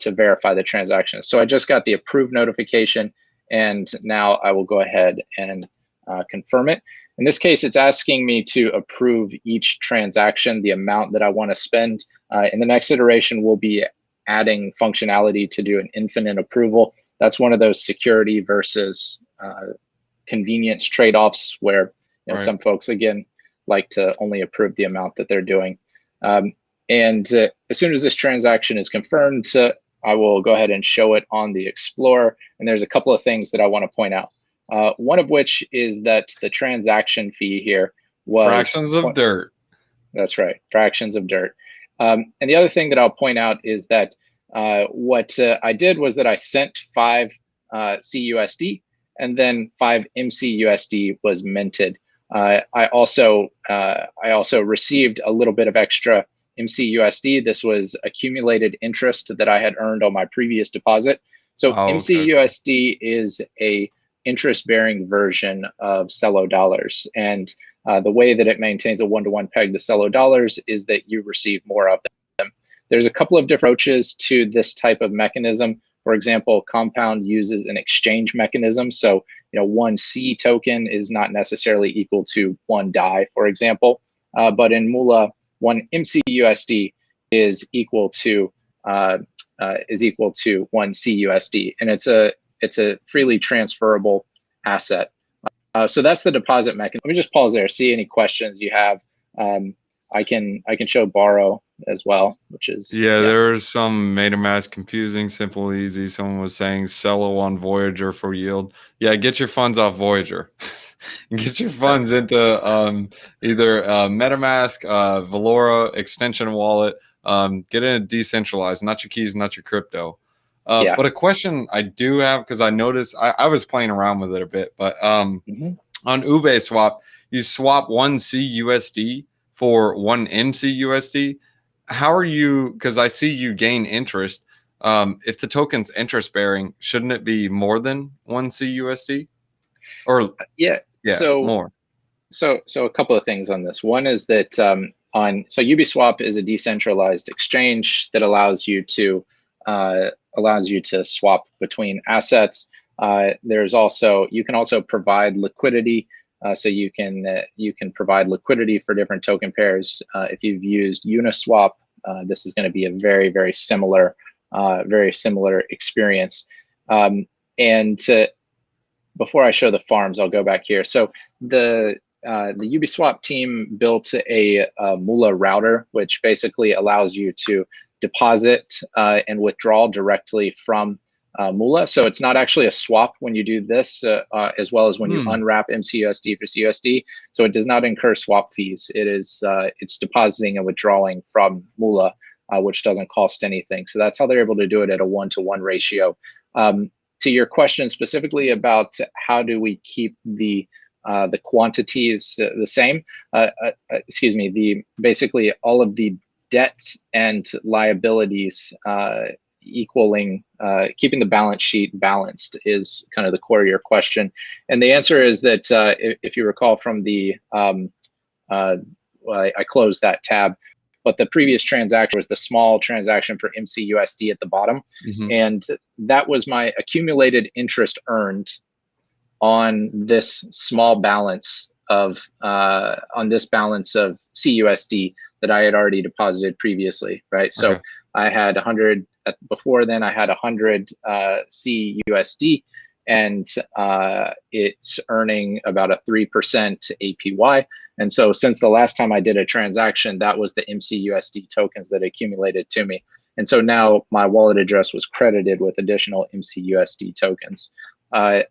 verify the transaction. So I just got the approved notification, and now I will go ahead and confirm it. In this case, it's asking me to approve each transaction, the amount that I want to spend. In the next iteration, we'll be adding functionality to do an infinite approval. That's one of those security versus convenience trade-offs where some folks, again, like to only approve the amount that they're doing. And as soon as this transaction is confirmed, I will go ahead and show it on the Explorer. And there's a couple of things that I want to point out. One of which is that the transaction fee here was fractions of dirt. That's right, fractions of dirt. And the other thing that I'll point out is that what I did was that I sent 5 CUSD, and then 5 MCUSD was minted. I also received a little bit of extra MCUSD. This was accumulated interest that I had earned on my previous deposit. So MCUSD is a interest-bearing version of Celo dollars, and the way that it maintains a one-to-one peg to Celo dollars is that you receive more of them. There's a couple of different approaches to this type of mechanism. For example, Compound uses an exchange mechanism, so 1 C token is not necessarily equal to 1 DAI, for example. But in Moola, 1 MCUSD is equal to 1 CUSD, and it's a freely transferable asset. So that's the deposit mechanism. Let me just pause there, see any questions you have. I can show borrow as well, which is there's some Metamask confusing, simple, easy. Someone was saying Celo on Voyager for yield. Yeah, get your funds off Voyager. Get your funds into either Metamask, Valora, extension wallet. Get in a decentralized, not your keys, not your crypto. But a question I do have, because I noticed I was playing around with it a bit, but on Uniswap, you swap 1 CUSD for 1 MCUSD. How are you? Because I see you gain interest. If the token's interest bearing, shouldn't it be more than 1 CUSD? Or so more. So a couple of things on this. One is that Uniswap is a decentralized exchange that allows you to swap between assets. There's also, you can also provide liquidity. So you can provide liquidity for different token pairs. If you've used Uniswap, this is going to be a very, very similar experience. Before I show the farms, I'll go back here. So the Uniswap team built a Moola router, which basically allows you to deposit and withdraw directly from Moola. So it's not actually a swap when you do this, as well as when you unwrap MCUSD for CUSD. So it does not incur swap fees. It's depositing and withdrawing from Moola, which doesn't cost anything. So that's how they're able to do it at a 1-to-1 ratio. To your question specifically about how do we keep the quantities the same, basically all of the debt and liabilities equaling, keeping the balance sheet balanced is kind of the core of your question. And the answer is that if you recall from the, I closed that tab, but the previous transaction was the small transaction for MCUSD at the bottom. And that was my accumulated interest earned on this small balance of CUSD that I had already deposited previously, right? So I had 100 before then. I had 100 CUSD, and it's earning about a 3% APY. And so since the last time I did a transaction, that was the MCUSD tokens that accumulated to me. And so now my wallet address was credited with additional MCUSD tokens. And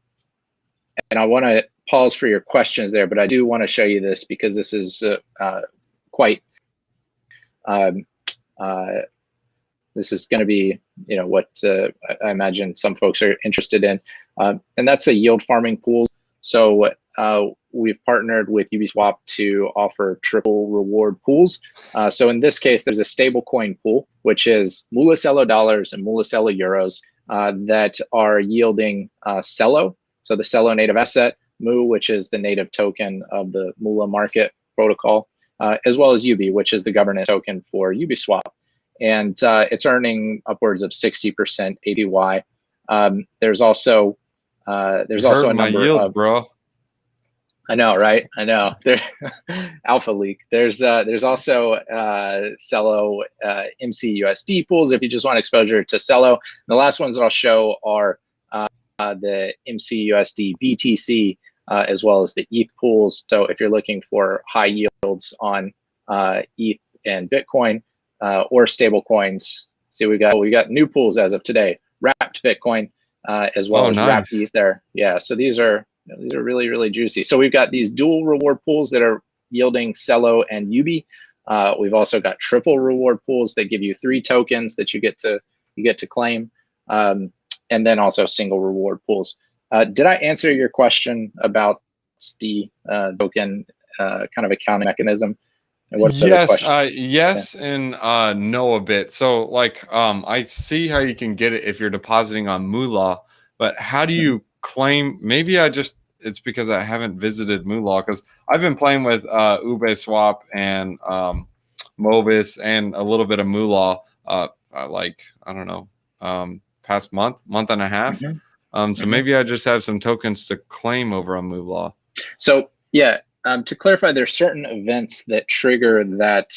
I want to pause for your questions there, but I do want to show you this because this is quite, this is going to be, what I imagine some folks are interested in. And that's the yield farming pool. So we've partnered with Uniswap to offer triple reward pools. So in this case, there's a stablecoin pool, which is Moola Celo dollars and Moola Celo euros that are yielding Celo. So the Celo native asset, Mu, which is the native token of the Moola market protocol, as well as UB, which is the governance token for Uniswap. And it's earning upwards of 60% APY. There's also a number yields, of, bro. I know, right? I know. There, alpha leak. There's also Celo MCUSD pools if you just want exposure to Celo. And the last ones that I'll show are the MCUSD BTC as well as the ETH pools. So if you're looking for high yields on ETH and Bitcoin or stable coins, see we got new pools as of today. Wrapped Bitcoin as well as wrapped ETH there. Yeah, so these are really, really juicy. So we've got these dual reward pools that are yielding Celo and UB. We've also got triple reward pools that give you 3 tokens that you get to claim, and then also single reward pools. Did I answer your question about the token kind of accounting mechanism? And what yes, yes, yeah. And no a bit. So like I see how you can get it if you're depositing on Moola, but how do you claim? Maybe it's because I haven't visited Moola, because I've been playing with Uniswap and Mobis and a little bit of Moola like I don't know past month and a half. So maybe I just have some tokens to claim over on Moola. So yeah, to clarify, there's certain events that trigger that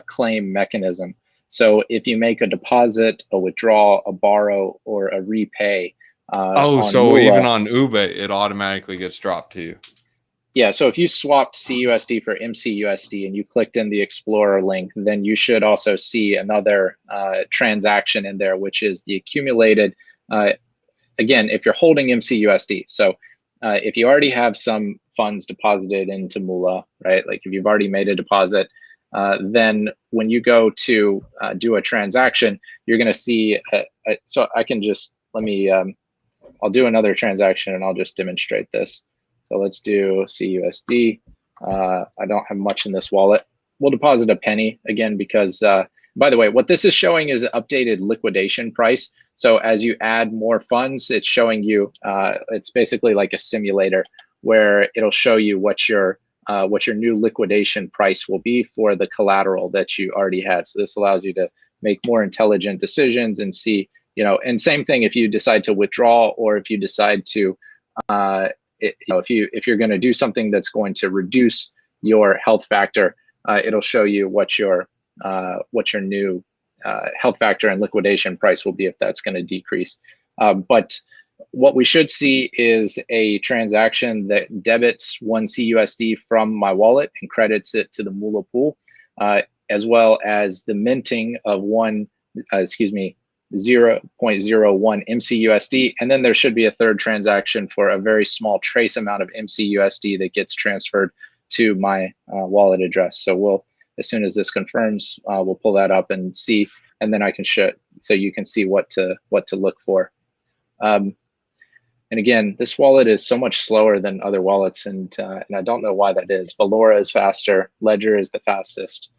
claim mechanism. So if you make a deposit, a withdrawal, a borrow, or a repay. So Moola, even on AAVE, it automatically gets dropped to you. Yeah, so if you swapped CUSD for MCUSD and you clicked in the Explorer link, then you should also see another transaction in there, which is the accumulated, again, if you're holding MCUSD. So if you already have some funds deposited into Moola, right? Like if you've already made a deposit, then when you go to do a transaction, you're going to see, so I can just, I'll do another transaction and I'll just demonstrate this. So let's do CUSD. I don't have much in this wallet. We'll deposit a penny again because, by the way, what this is showing is an updated liquidation price. So as you add more funds, it's showing you, it's basically like a simulator where it'll show you what your new liquidation price will be for the collateral that you already have. So this allows you to make more intelligent decisions and see, and same thing if you decide to withdraw or if you decide to, if you're going to do something that's going to reduce your health factor, it'll show you what your new health factor and liquidation price will be if that's going to decrease. But what we should see is a transaction that debits 1 CUSD from my wallet and credits it to the Moola pool, as well as the minting of 0.01 MCUSD, and then there should be a third transaction for a very small trace amount of MCUSD that gets transferred to my wallet address. So as soon as this confirms, we'll pull that up and see, and then I can show, so you can see what to look for. And again, this wallet is so much slower than other wallets, and I don't know why that is. Valora is faster, Ledger is the fastest.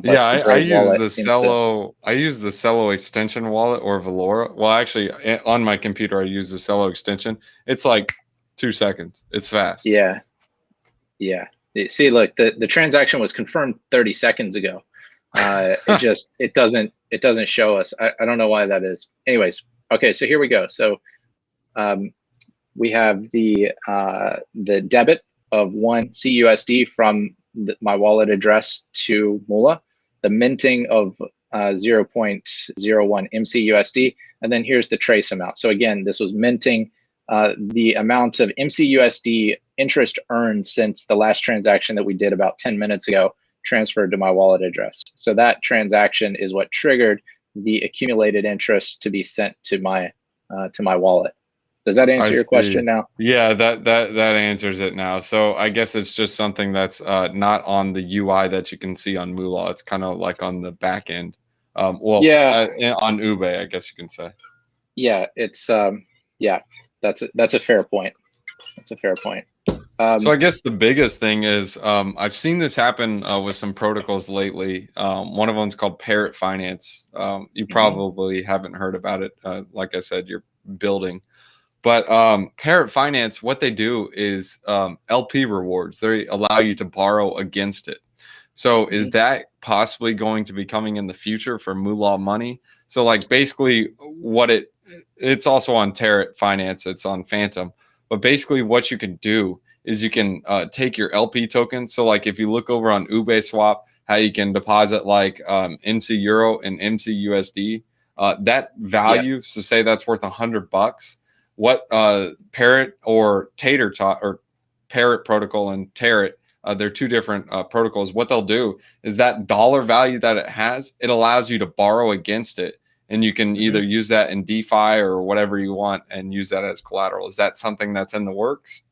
Yeah, I use the Celo. I use the Celo extension wallet or Valora. Well, actually, on my computer, I use the Celo extension. It's like 2 seconds. It's fast. Yeah. See, look, the transaction was confirmed 30 seconds ago. It doesn't show us. I don't know why that is. Anyways, okay, so here we go. So we have the debit of 1 CUSD from my wallet address to Moola, the minting of 0.01 MCUSD, and then here's the trace amount. So again, this was minting the amount of MCUSD interest earned since the last transaction that we did about 10 minutes ago transferred to my wallet address. So that transaction is what triggered the accumulated interest to be sent to my wallet. Does that answer your question now? Yeah, that answers it now. So I guess it's just something that's not on the UI that you can see on Moola. It's kind of like on the back end. Yeah, on AAVE, I guess you can say. yeah, it's yeah, that's a fair point. That's a fair point. So I guess the biggest thing is I've seen this happen with some protocols lately. One of them's called Parrot Finance. You probably haven't heard about it. Like I said, you're building. But Parrot Finance, what they do is LP rewards. They allow you to borrow against it. So is that possibly going to be coming in the future for Moola money? So like basically what it's also on Parrot Finance, it's on Phantom. But basically what you can do is you can take your LP token. So like if you look over on Uniswap, how you can deposit like MC Euro and MC USD, that value, so say that's worth $100. What Parrot or Tater or Parrot protocol and Tarot, they're two different protocols. What they'll do is that dollar value that it has, it allows you to borrow against it. And you can either use that in DeFi or whatever you want and use that as collateral. Is that something that's in the works?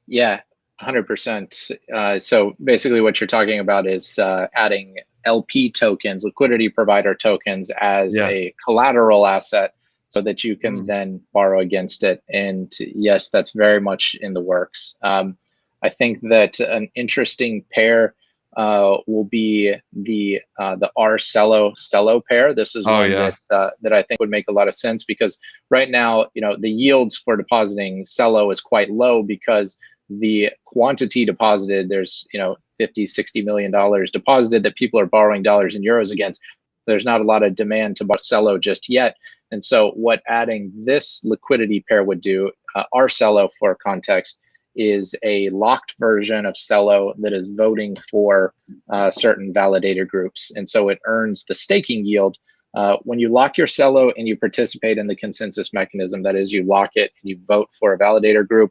Yeah, 100%. So basically what you're talking about is adding LP tokens, liquidity provider tokens, as a collateral asset so that you can then borrow against it. And yes, that's very much in the works. I think that an interesting pair will be the Celo pair. This is one that I think would make a lot of sense, because right now, the yields for depositing Celo is quite low because the quantity deposited, there's 50-60 million dollars deposited that people are borrowing dollars and euros against. There's not a lot of demand to buy Celo just yet. And so what adding this liquidity pair would do, our Celo, for context, is a locked version of Celo that is voting for certain validator groups. And so it earns the staking yield. When you lock your Celo and you participate in the consensus mechanism, that is, you lock it and you vote for a validator group,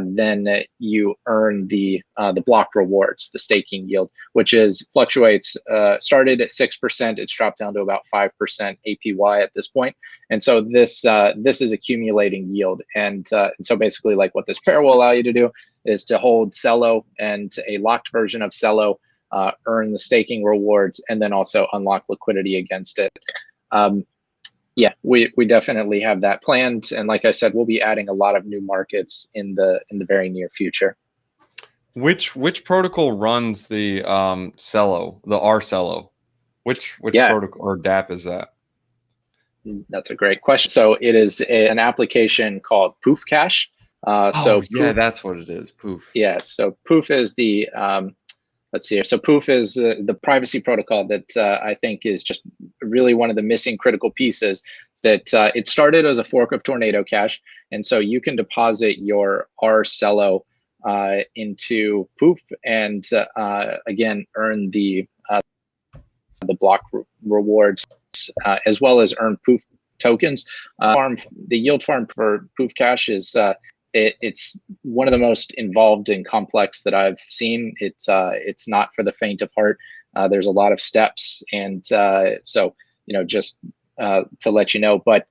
then you earn the block rewards, the staking yield, which fluctuates. Started at 6%, it's dropped down to about 5% APY at this point, and so this is accumulating yield. And so basically, like what this pair will allow you to do is to hold Celo and a locked version of Celo, earn the staking rewards, and then also unlock liquidity against it. Yeah, we definitely have that planned, and like I said, we'll be adding a lot of new markets in the very near future. Which protocol runs the Celo, the R Celo? Which protocol or DApp is that? That's a great question. So it is an application called Poof Cash. Poof, that's what it is. Poof. Yeah. So Poof is the let's see here. So Poof is the privacy protocol that I think is just really one of the missing critical pieces. That it started as a fork of Tornado Cash, and so you can deposit your R Celo into Poof, and again earn the block rewards, as well as earn Poof tokens. The yield farm for Poof Cash is it's one of the most involved and complex that I've seen. It's not for the faint of heart. There's a lot of steps, and so just to let you know. But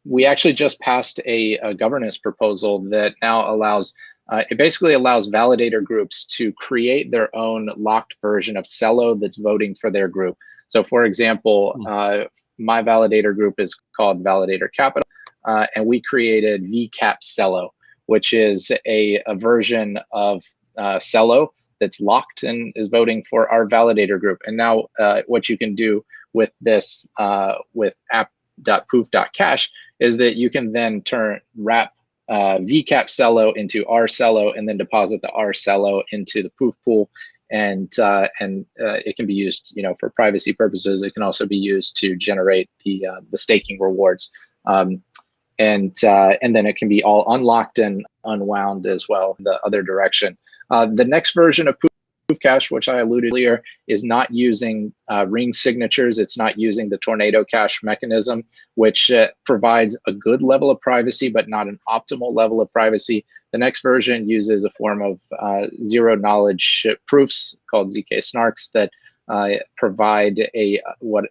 we actually just passed a governance proposal that now allows. It basically allows validator groups to create their own locked version of Celo that's voting for their group. So, for example, my validator group is called Validator Capital. And we created VCAP Celo, which is a version of Celo that's locked and is voting for our validator group. And now what you can do with this, with app.poof.cash, is that you can then wrap VCAP Celo into R Celo and then deposit the R Celo into the Poof pool. And it can be used, for privacy purposes. It can also be used to generate the staking rewards. And then it can be all unlocked and unwound as well, the other direction. The next version of Poof Cash, which I alluded earlier, is not using ring signatures. It's not using the Tornado Cash mechanism, which provides a good level of privacy, but not an optimal level of privacy. The next version uses a form of zero knowledge proofs called ZK snarks that provide what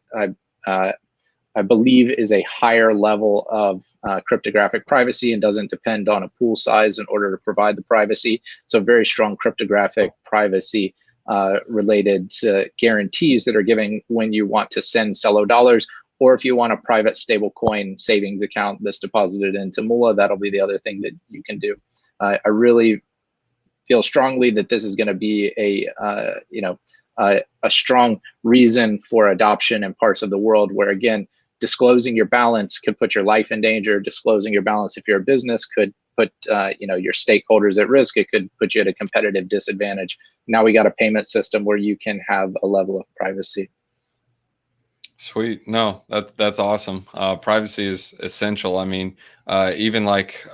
I believe is a higher level of cryptographic privacy and doesn't depend on a pool size in order to provide the privacy. So very strong cryptographic privacy related guarantees that are giving when you want to send Celo dollars, or if you want a private stablecoin savings account that's deposited into Moola, that'll be the other thing that you can do. I really feel strongly that this is going to be a strong reason for adoption in parts of the world where, again, disclosing your balance could put your life in danger. Disclosing your balance, if you're a business, could put your stakeholders at risk. It could put you at a competitive disadvantage. Now we got a payment system where you can have a level of privacy. Sweet. No, that's awesome. Privacy is essential. I mean, even like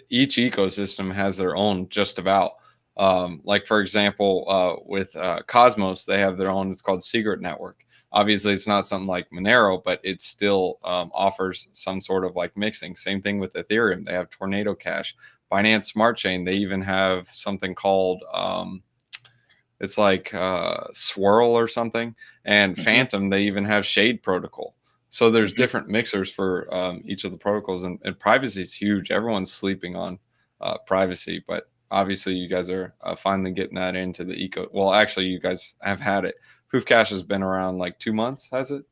each ecosystem has their own just about. Like, for example, with Cosmos, they have their own, it's called Secret Network. Obviously, it's not something like Monero, but it still offers some sort of like mixing. Same thing with Ethereum. They have Tornado Cash. Binance Smart Chain, they even have something called, it's like Swirl or something. And Phantom, they even have Shade Protocol. So there's different mixers for each of the protocols. And privacy is huge. Everyone's sleeping on privacy, but obviously you guys are finally getting that into the eco. Well, actually, you guys have had it. Proof Cash has been around like 2 months, has it?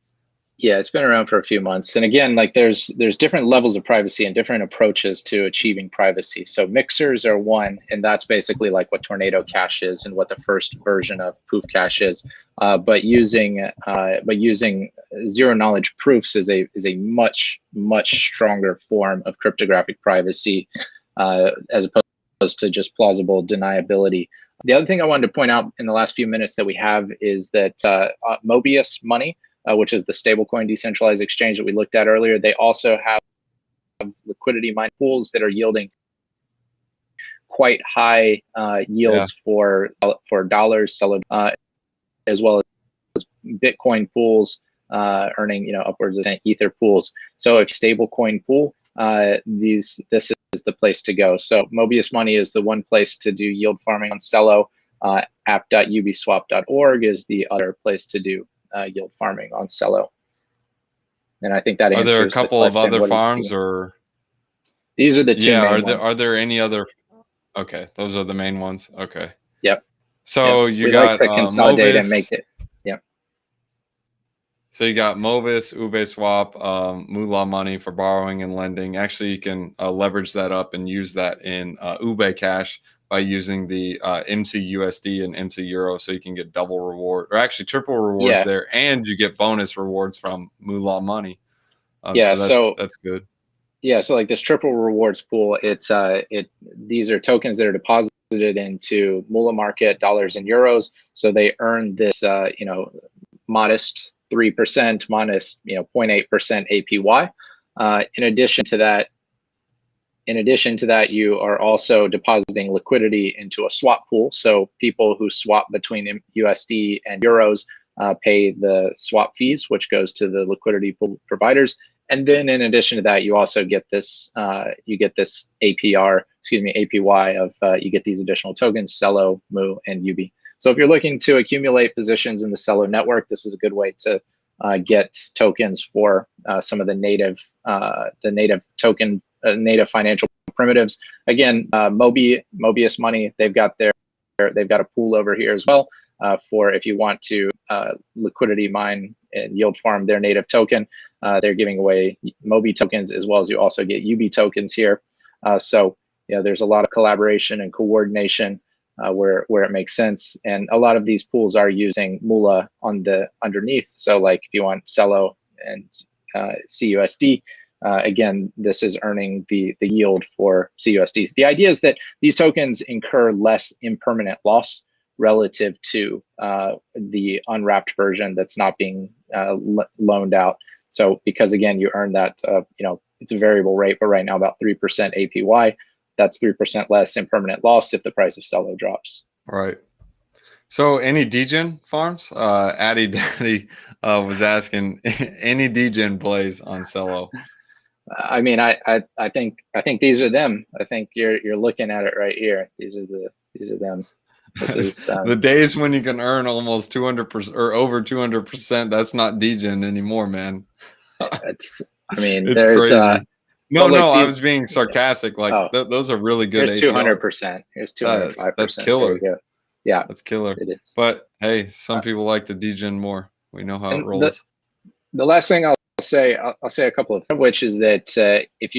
Yeah, it's been around for a few months. And again, like there's different levels of privacy and different approaches to achieving privacy. So mixers are one, and that's basically like what Tornado Cash is and what the first version of Proof Cash is. But using zero knowledge proofs is a much stronger form of cryptographic privacy as opposed to just plausible deniability. The other thing I wanted to point out in the last few minutes that we have is that Mobius Money, which is the stablecoin decentralized exchange that we looked at earlier, they also have liquidity mine pools that are yielding quite high yields for dollars, as well as Bitcoin pools earning upwards of Ether pools. So if stablecoin pool, this is the place to go. So Mobius Money is the one place to do yield farming on Celo. app.ubiswap.org is the other place to do yield farming on Celo. And I think that answers. Are there a couple of other farms, or these are the two main ones? Are there any other? Okay, those are the main ones. Okay. Yep. So yep. you we got like to consolidate Mobis, and make it. Yep. So you got Mobis, Uniswap, Moola Money for borrowing and lending. Actually, you can leverage that up and use that in AAVE Cash by using the MCUSD and MC Euro, so you can get double reward, or actually triple rewards there, and you get bonus rewards from Moola Money. So that's good. Yeah, so like this triple rewards pool, these are tokens that are deposited into Moola market dollars and euros, so they earn this modest 3%, minus 0.8% APY. In addition to that, you are also depositing liquidity into a swap pool. So people who swap between USD and euros pay the swap fees, which goes to the liquidity pool providers. And then in addition to that, you also get this APY of you get these additional tokens, Celo, Moo, and UB. So if you're looking to accumulate positions in the Celo network, this is a good way to get tokens for some of the native financial primitives. Again, Mobius Money, they've got a pool over here as well for if you want to liquidity mine and yield farm their native token. They're giving away Mobi tokens, as well as you also get UB tokens here. So there's a lot of collaboration and coordination where it makes sense, and a lot of these pools are using Moola underneath. So like if you want Celo and CUSD, again, this is earning the yield for CUSDs. The idea is that these tokens incur less impermanent loss relative to the unwrapped version that's not being loaned out. So because again, you earn that, it's a variable rate, but right now about 3% APY. That's 3% less impermanent loss if the price of Celo drops. Right. So any degen farms? Addy Daddy was asking any degen plays on Celo. I mean, I think these are them. I think you're looking at it right here. These are them. This is The days when you can earn almost 200% or over 200%. That's not degen anymore, man. it's. I mean, It's there's crazy. No, well, look, no, I these. was being sarcastic. Like Oh, those are really good here's APR. 200%. Here's That's 205%. There you killer. go. Yeah, That's killer. it is. But hey, some people like to degen more. We know how it And rolls. the last thing I'll say a couple of, which is that if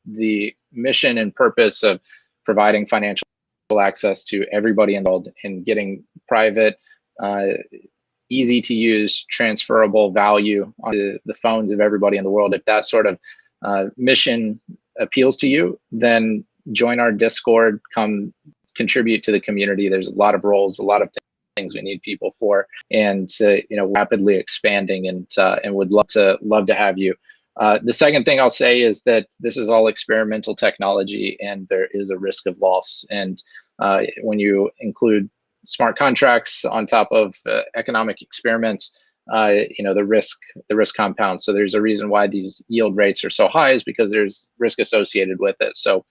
the mission and purpose of providing financial access to everybody involved in getting private, easy to use, transferable value onto the phones of everybody in the world, if that sort of mission appeals to you, then join our Discord, come contribute to the community. There's a lot of roles, a lot of things we need people for, and rapidly expanding, and would love to have you. The second thing I'll say is that this is all experimental technology, and there is a risk of loss. And when you include smart contracts on top of economic experiments, the risk compounds. So there's a reason why these yield rates are so high, is because there's risk associated with it. So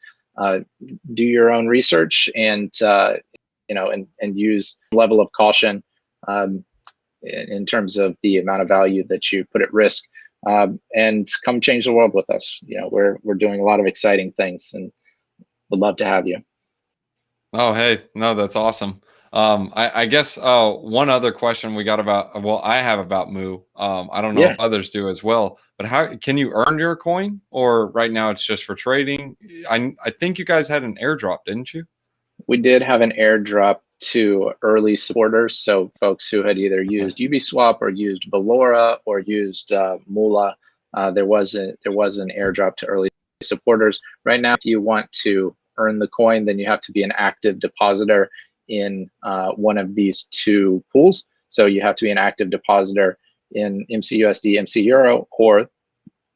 do your own research, and and use level of caution in terms of the amount of value that you put at risk, and come change the world with us. We're doing a lot of exciting things, and would love to have you. Oh, hey, no, that's awesome. I guess one other question we got about, well, I have about Moo. I don't know if others do as well, but how can you earn your coin, or right now it's just for trading? I think you guys had an airdrop, didn't you? We did have an airdrop to early supporters, so folks who had either used Uniswap or used Valora or used Moola. There was an airdrop to early supporters. Right now, if you want to earn the coin, then you have to be an active depositor in one of these two pools. So you have to be an active depositor in MCUSD, MC Euro, or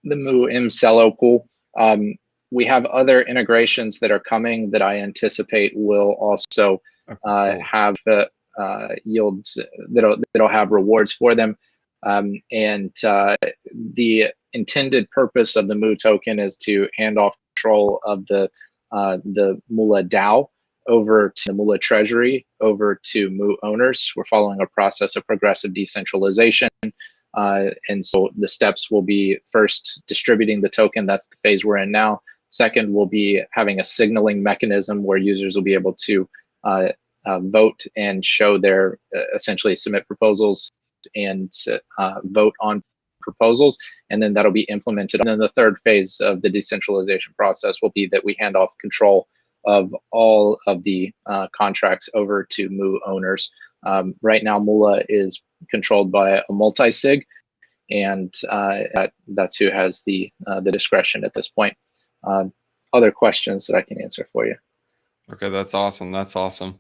the Moo Celo pool. We have other integrations that are coming that I anticipate will also have yields that'll have rewards for them. And the intended purpose of the Moo token is to hand off control of the Moola DAO over to the Moola treasury, over to Moo owners. We're following a process of progressive decentralization. And so the steps will be, first, distributing the token. That's the phase we're in now. Second, we'll be having a signaling mechanism where users will be able to vote and show their, essentially submit proposals and vote on proposals, and then that'll be implemented. And then the third phase of the decentralization process will be that we hand off control of all of the contracts over to Moo owners. Right now, Moola is controlled by a multi-sig, and that's who has the discretion at this point. Other questions that I can answer for you? Okay, that's awesome. That's awesome.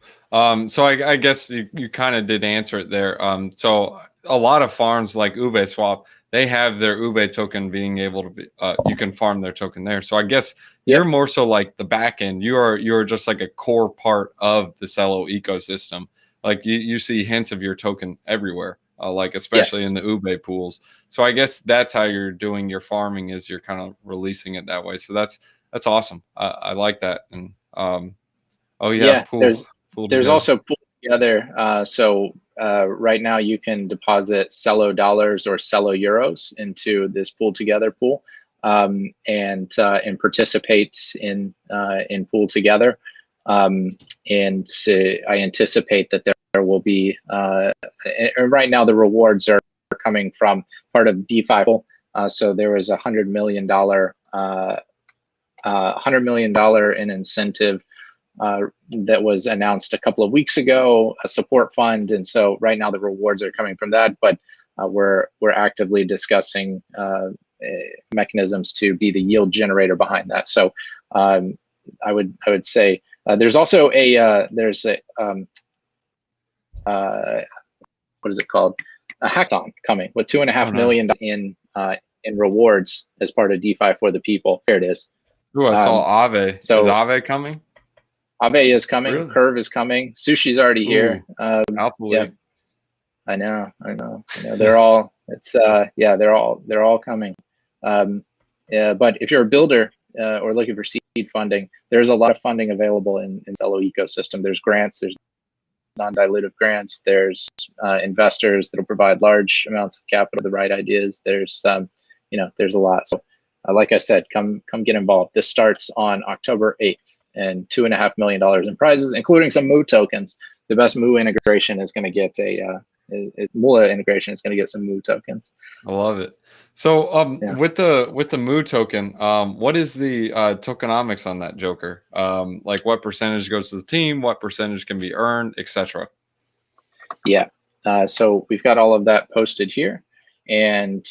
So I guess you kind of did answer it there. So a lot of farms like Uniswap, they have their AAVE token being able to be, you can farm their token there. So I guess you're more so like the back end. You're just like a core part of the Celo ecosystem. Like you see hints of your token everywhere, like especially in the AAVE pools. So I guess that's how you're doing your farming, is you're kind of releasing it that way. So that's awesome. I like that. And there's also pool together. So right now you can deposit Celo dollars or Celo euros into this pool together pool, and participate in pool together. And I anticipate that there will be, and right now the rewards are coming from part of DeFi. So there was $100 million in incentive that was announced a couple of weeks ago, a support fund. And so right now the rewards are coming from that, but we're actively discussing mechanisms to be the yield generator behind that. So I would say there's also what is it called? A hackathon coming with $2.5 million in rewards as part of DeFi for the people. Here it is. Ooh, I saw AAVE. So is AAVE coming? AAVE is coming, Really? Curve is coming, Sushi's already here. Ooh, Alpha Yeah, League. I know. They're all, yeah, they're all coming. Yeah, but if you're a builder or looking for seed funding, there's a lot of funding available in Celo ecosystem. There's grants, there's non-dilutive grants, there's investors that'll provide large amounts of capital, the right ideas. There's there's a lot. So like I said, come get involved. This starts on October 8th, and $2.5 million in prizes, including some Moo tokens. The best Moo integration is going to get Moola integration is going to get some Moo tokens. I love it. So Yeah. with the Moo token, what is the tokenomics on that Joker? Like what percentage goes to the team, what percentage can be earned, etc. Yeah. So we've got all of that posted here, and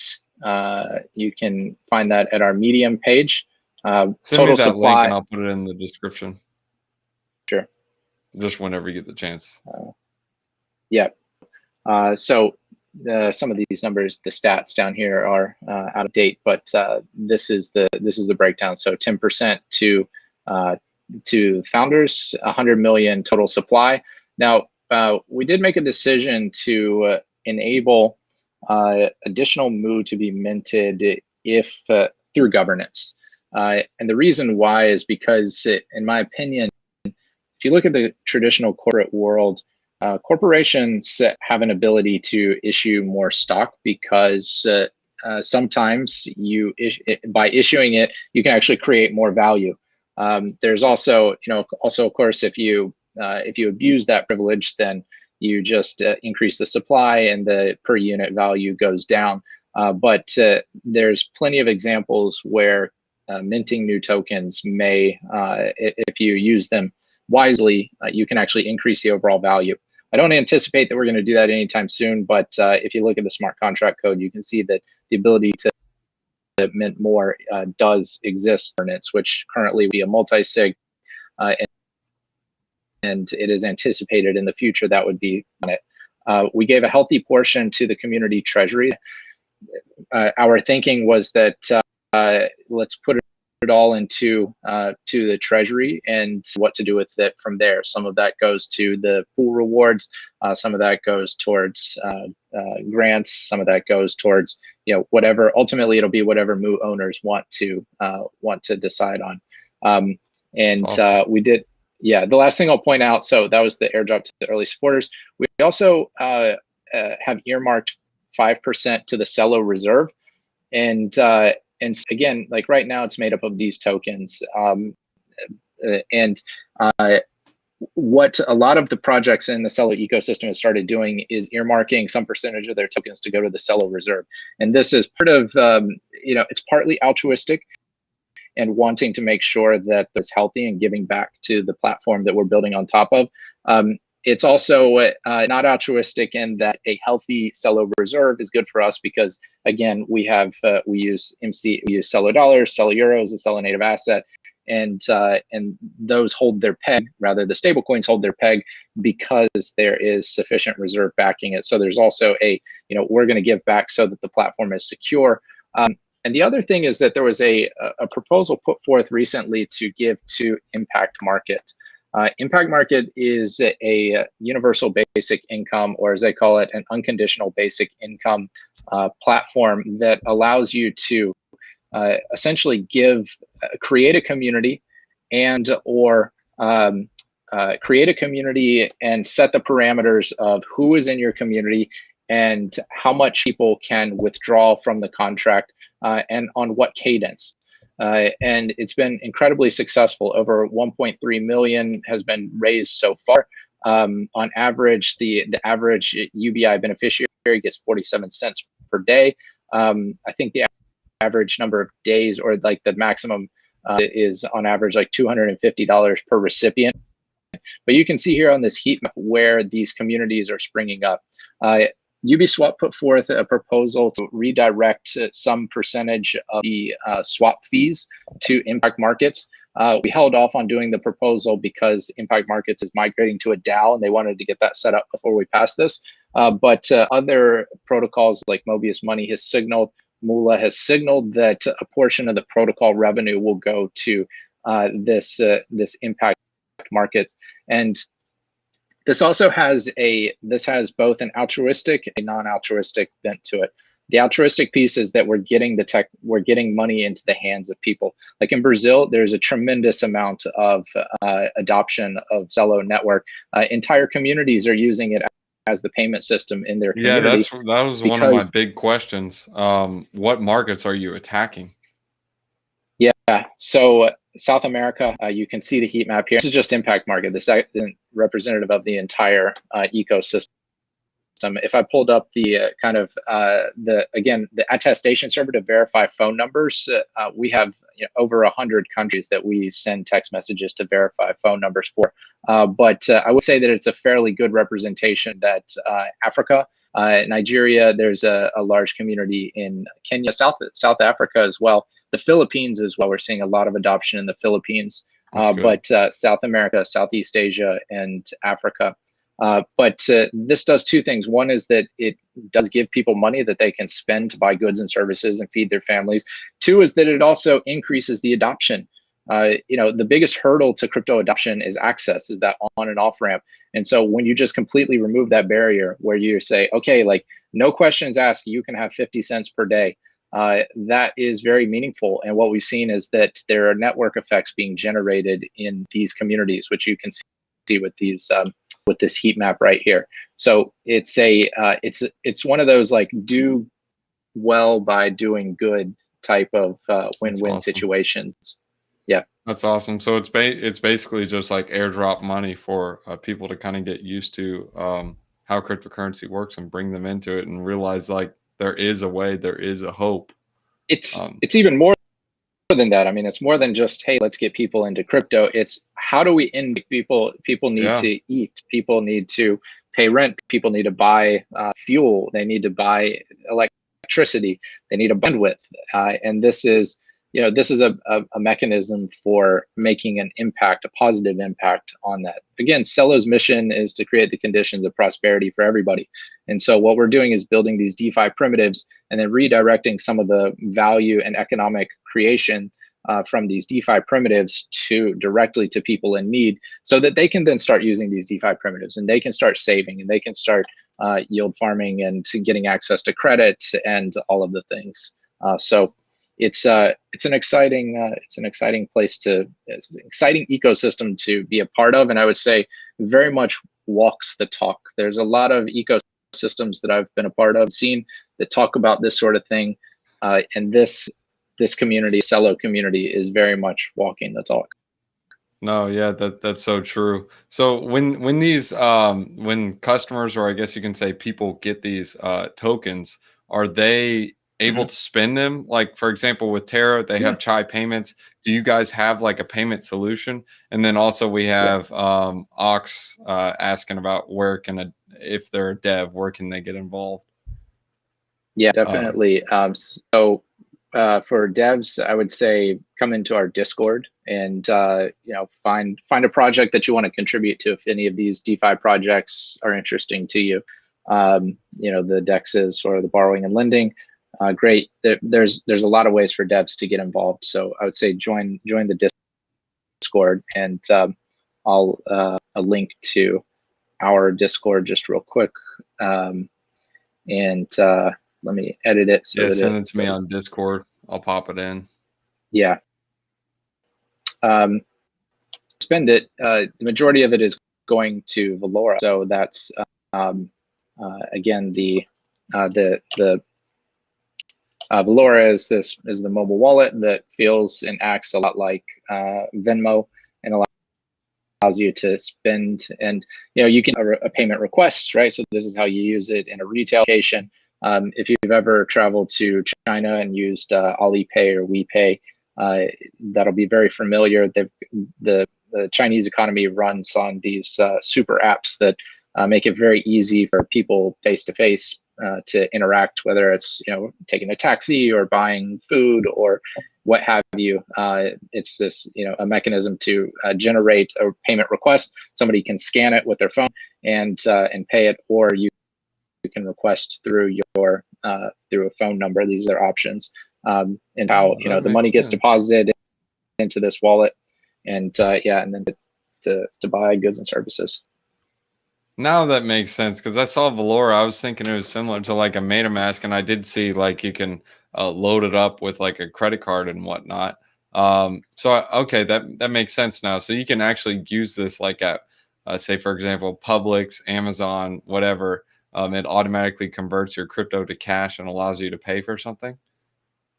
you can find that at our Medium page. Send Total me that link supply. and I'll put it in the description. Sure. Just whenever you get the chance. Yeah. So some of these numbers, the stats down here are out of date, but this is the breakdown. So 10% to founders, 100 million total supply. Now we did make a decision to enable additional Moo to be minted if through governance, and the reason why is because, in my opinion, if you look at the traditional corporate world, corporations have an ability to issue more stock because sometimes by issuing it, you can actually create more value. There's also, of course, if you abuse that privilege, then you just increase the supply and the per unit value goes down. But there's plenty of examples where minting new tokens may, if you use them wisely, you can actually increase the overall value. I don't anticipate that we're going to do that anytime soon, but if you look at the smart contract code, you can see that the ability to mint more does exist in it, which currently would be a multi-sig, and it is anticipated in the future that would be on it. We gave a healthy portion to the community treasury. Our thinking was that let's put it all into to the treasury and what to do with it from there. Some of that goes to the pool rewards, some of that goes towards grants, some of that goes towards whatever. Ultimately, it'll be whatever Moo owners want to decide on. And awesome. we did. Yeah, the last thing I'll point out. So that was the airdrop to the early supporters. We also have earmarked 5% to the Celo reserve, and again, like right now, it's made up of these tokens. What a lot of the projects in the Celo ecosystem have started doing is earmarking some percentage of their tokens to go to the Celo reserve. And this is part of, it's partly altruistic and wanting to make sure that it's healthy and giving back to the platform that we're building on top of. It's also not altruistic in that a healthy Celo reserve is good for us because, again, we use Celo dollars, Celo euros, a Celo native asset, and those hold their peg. Rather, the stable coins hold their peg because there is sufficient reserve backing it. So there's also we're going to give back so that the platform is secure. And the other thing is that there was a proposal put forth recently to give to Impact Market. Impact Market is a universal basic income, or as they call it, an unconditional basic income platform that allows you to essentially create a community create a community and set the parameters of who is in your community and how much people can withdraw from the contract and on what cadence. And it's been incredibly successful. Over 1.3 million has been raised so far. On average, the average UBI beneficiary gets 47 cents per day. I think the average number of days, or like the maximum, is on average like $250 per recipient. But you can see here on this heat map where these communities are springing up. Uniswap put forth a proposal to redirect some percentage of the swap fees to Impact Markets. We held off on doing the proposal because Impact Markets is migrating to a DAO, and they wanted to get that set up before we passed this. But other protocols like Mobius Money has signaled, Moola has signaled that a portion of the protocol revenue will go to this Impact markets. And this also has both an altruistic and non-altruistic bent to it. The altruistic piece is that we're getting money into the hands of people. Like in Brazil, there's a tremendous amount of adoption of Celo network. Entire communities are using it as the payment system in their community. Yeah, that was one of my big questions. What markets are you attacking? Yeah, so South America, you can see the heat map here. This is just impact market. This isn't representative of the entire ecosystem. If I pulled up the the attestation server to verify phone numbers, we have over 100 countries that we send text messages to verify phone numbers for. But I would say that it's a fairly good representation that Africa, Nigeria, there's a large community in Kenya, South Africa as well. The Philippines as well. We're seeing a lot of adoption in the Philippines, but South America, Southeast Asia, and Africa. But this does two things. One is that it does give people money that they can spend to buy goods and services and feed their families. Two is that it also increases the adoption. The biggest hurdle to crypto adoption is access, is that on and off ramp. And so when you just completely remove that barrier where you say, okay, like no questions asked, you can have 50 cents per day. That is very meaningful. And what we've seen is that there are network effects being generated in these communities, which you can see with these with this heat map right here. So it's one of those like do well by doing good type of win-win situations. Yeah, that's awesome. So it's basically just like airdrop money for people to kind of get used to how cryptocurrency works and bring them into it and realize like there is a way, there is a hope. It's even more than that. I mean, it's more than just, hey, let's get people into crypto. It's how do we end people need to eat, people need to pay rent, people need to buy fuel, they need to buy electricity, they need a bandwidth, and this is a mechanism for making an impact, a positive impact on that. Again, Celo's mission is to create the conditions of prosperity for everybody. And so what we're doing is building these DeFi primitives and then redirecting some of the value and economic creation from these DeFi primitives directly to people in need, so that they can then start using these DeFi primitives and they can start saving and they can start yield farming and getting access to credit and all of the things. So it's an exciting place it's an exciting ecosystem to be a part of, and I would say very much walks the talk. There's a lot of ecosystems that I've been a part of, seen, that talk about this sort of thing, and this community, Celo community, is very much walking the talk. No, yeah, that's so true. So when these when customers, or I guess you can say people, get these tokens, are they able to spend them? Like, for example, with Terra, they have Chai payments. Do you guys have like a payment solution? And then also we have Ox asking about if they're a dev, where can they get involved? Yeah, definitely. So for devs, I would say come into our Discord and find a project that you want to contribute to. If any of these DeFi projects are interesting to you, the DEXs or the borrowing and lending, great. There's a lot of ways for devs to get involved. So I would say join the Discord, and I'll link to our Discord just real quick, and let me edit it. So send it to me on Discord. I'll pop it in. Yeah. Spend it. The majority of it is going to Valora. So that's again the Valora is the mobile wallet that feels and acts a lot like Venmo, and allows you to spend, and you can a payment request, right? So this is how you use it in a retail application. If you've ever traveled to China and used Alipay or WePay, that'll be very familiar. The Chinese economy runs on these super apps that make it very easy for people face to face to interact, whether it's taking a taxi or buying food or what have you. It's this a mechanism to generate a payment request. Somebody can scan it with their phone and pay it, or you can request through your through a phone number. These are options, and how the money gets deposited into this wallet, and and then to buy goods and services. Now that makes sense, because I saw Valora. I was thinking it was similar to like a Metamask, and I did see like you can load it up with like a credit card and whatnot. Okay, that makes sense now. So you can actually use this like at, say, for example, Publix, Amazon, whatever. It automatically converts your crypto to cash and allows you to pay for something.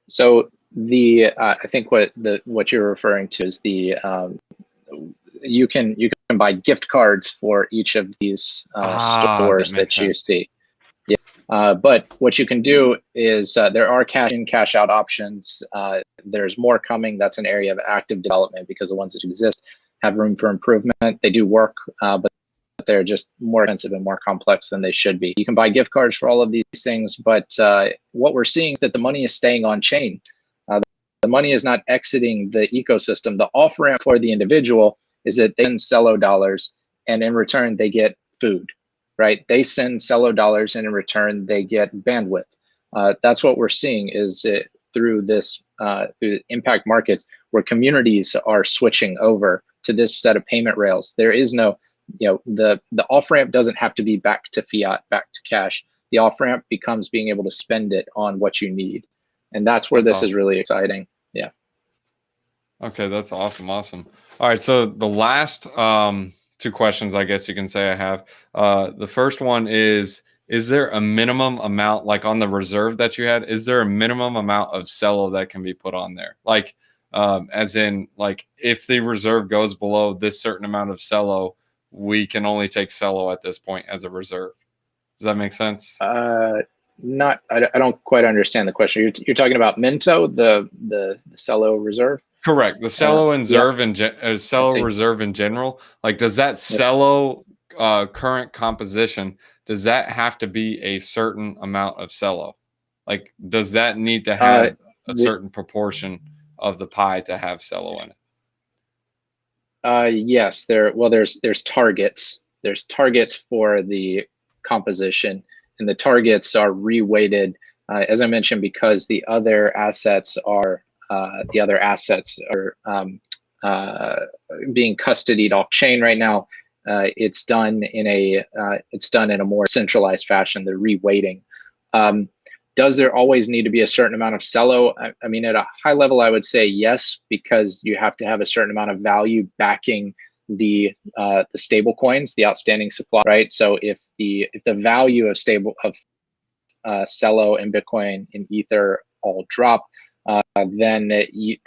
So I think what you're referring to is you can buy gift cards for each of these stores that you see. Yeah. But what you can do is there are cash in, cash out options. There's more coming. That's an area of active development because the ones that exist have room for improvement. They do work, but they're just more expensive and more complex than they should be. You can buy gift cards for all of these things, but what we're seeing is that the money is staying on chain. The money is not exiting the ecosystem. The off-ramp for the individual is that they send Celo dollars, and in return, they get food, right? They send Celo dollars, and in return, they get bandwidth. That's what we're seeing is through this, through impact markets, where communities are switching over to this set of payment rails. There is no, the off-ramp doesn't have to be back to fiat, back to cash. The off-ramp becomes being able to spend it on what you need. And that's where this is really exciting. Yeah. Okay, that's awesome. Awesome. All right. So the last two questions, I guess you can say I have. The first one is there a minimum amount, like on the reserve that you had, is there a minimum amount of Celo that can be put on there? Like, as in, like, if the reserve goes below this certain amount of Celo, we can only take Celo at this point as a reserve. Does that make sense? I don't quite understand the question. You're talking about Minto, the Celo reserve? Correct. The Celo reserve Celo reserve in general. Like, does that Celo current composition, does that have to be a certain amount of Celo? Like, does that need to have a certain proportion of the pie to have Celo in it? Yes. There's targets. There's targets for the composition, and the targets are reweighted, as I mentioned, because the other assets are being custodied off chain right now. It's done in a more centralized fashion, the reweighting. Does there always need to be a certain amount of Celo? I mean, at a high level, I would say yes, because you have to have a certain amount of value backing the stable coins, the outstanding supply, right? So if the value of Celo and Bitcoin and Ether all drop, then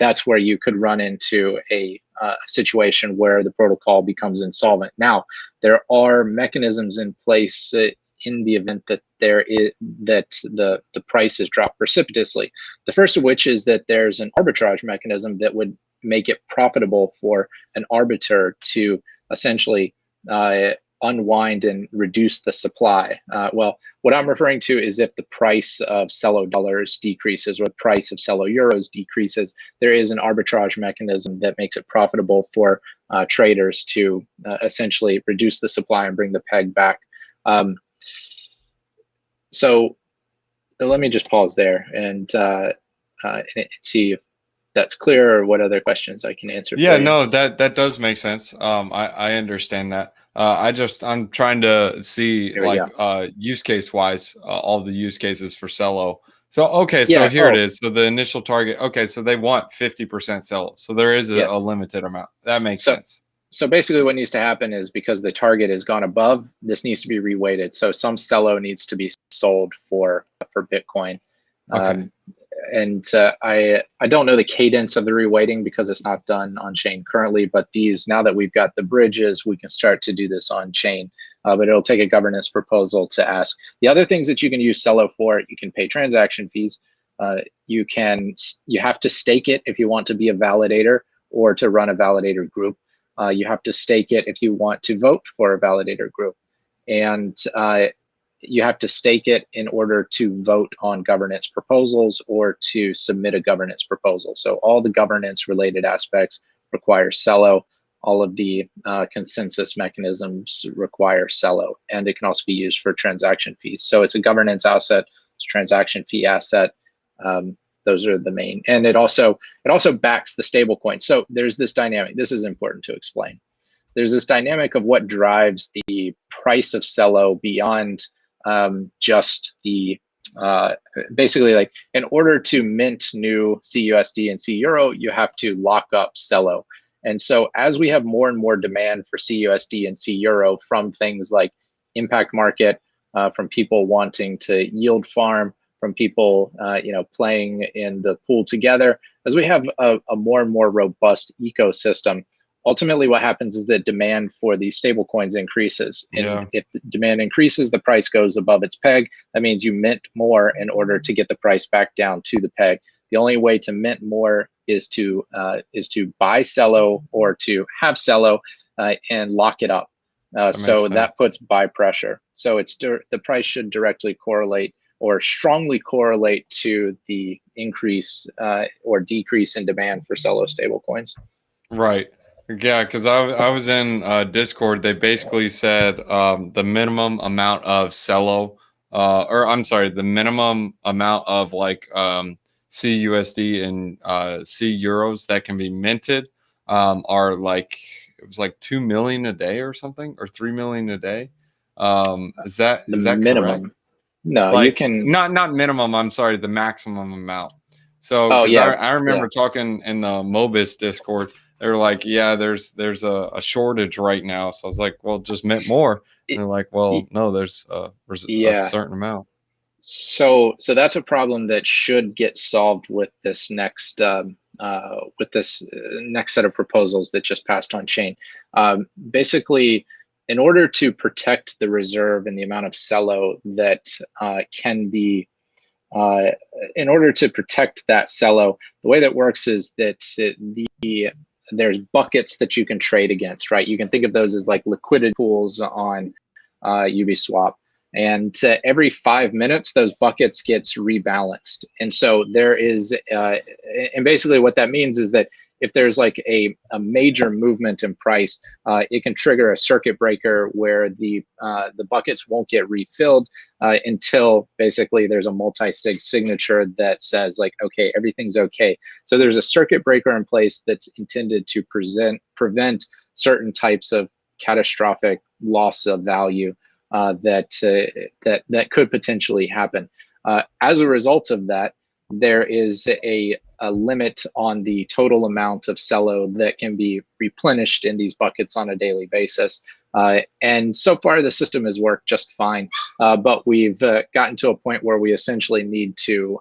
that's where you could run into a situation where the protocol becomes insolvent. Now, there are mechanisms in place in the event that the price is dropped precipitously. The first of which is that there's an arbitrage mechanism that would make it profitable for an arbiter to essentially unwind and reduce the supply. Well, what I'm referring to is if the price of Celo dollars decreases or the price of Celo euros decreases, there is an arbitrage mechanism that makes it profitable for traders to essentially reduce the supply and bring the peg back. So let me just pause there and see if that's clear, or what other questions I can answer. Yeah, no, that does make sense. I understand that. I'm trying to see use case wise, all the use cases for Celo. So, okay, so here it is. So the initial target, okay, so they want 50% Celo. So there is a limited amount. That makes sense. So basically what needs to happen is, because the target has gone above, this needs to be reweighted. So some Celo needs to be sold for Bitcoin. Okay. And I don't know the cadence of the reweighting because it's not done on chain currently, but now that we've got the bridges, we can start to do this on chain, but it'll take a governance proposal to ask. The other things that you can use Celo for, you can pay transaction fees. You have to stake it if you want to be a validator or to run a validator group. You have to stake it if you want to vote for a validator group. And you have to stake it in order to vote on governance proposals or to submit a governance proposal. So all the governance related aspects require Celo. All of the consensus mechanisms require Celo, and it can also be used for transaction fees. So it's a governance asset, it's a transaction fee asset. Those are the main, and it also backs the stable coin. So there's this dynamic. This is important to explain. there's this dynamic of what drives the price of Celo beyond just the basically, like, in order to mint new CUSD and CEuro, you have to lock up Celo. And so as we have more and more demand for CUSD and CEuro from things like impact market, from people wanting to yield farm, from people playing in the pool together, as we have a more and more robust ecosystem, ultimately what happens is that demand for these stable coins increases. And if the demand increases, the price goes above its peg. That means you mint more in order to get the price back down to the peg. The only way to mint more is to buy Celo or to have Celo and lock it up. So that puts buy pressure. So the price should directly correlate or strongly correlate to the increase or decrease in demand for Celo stablecoins. Right. Yeah, because I was in Discord. They basically said the minimum amount of Celo, or I'm sorry, the minimum amount of like CUSD and CEuros that can be minted are like, it was like 2 million a day or something, or 3 million a day. Is that minimum? correct? No, like, you can not minimum. I'm sorry, the maximum amount. So oh because yeah, I remember talking in the Mobis Discord. They were like, yeah, there's a shortage right now. So I was like, well, just mint more. And they're like, well, no, there's a certain amount. So that's a problem that should get solved with this next next set of proposals that just passed on chain. Basically, in order to protect the reserve and the amount of Celo that can be, in order to protect that Celo, the way that works is that there's buckets that you can trade against, right? You can think of those as like liquidity pools on Uniswap. And every 5 minutes, those buckets gets rebalanced. And so there is, and basically what that means is that if there's like a major movement in price, it can trigger a circuit breaker where the buckets won't get refilled until basically there's a multi-sig signature that says like, okay, everything's okay. So there's a circuit breaker in place that's intended to prevent certain types of catastrophic loss of value that could potentially happen. As a result of that, there is a limit on the total amount of Celo that can be replenished in these buckets on a daily basis. And so far, the system has worked just fine. But we've gotten to a point where we essentially need to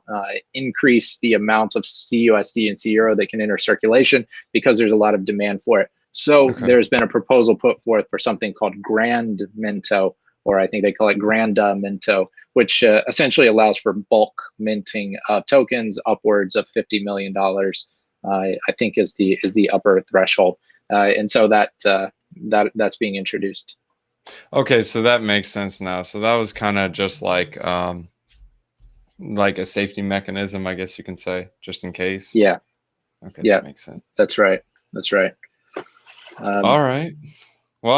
increase the amount of CUSD and CEuro that can enter circulation because there's a lot of demand for it. So there's been a proposal put forth for something called Grand Minto, or I think they call it Granda Minto, which essentially allows for bulk minting of tokens upwards of $50 million. I think is the upper threshold, and so that's being introduced. Okay, so that makes sense now. So that was kind of just like a safety mechanism, I guess you can say, just in case. Yeah. Okay. Yeah, that makes sense. That's right. That's right. All right. Well,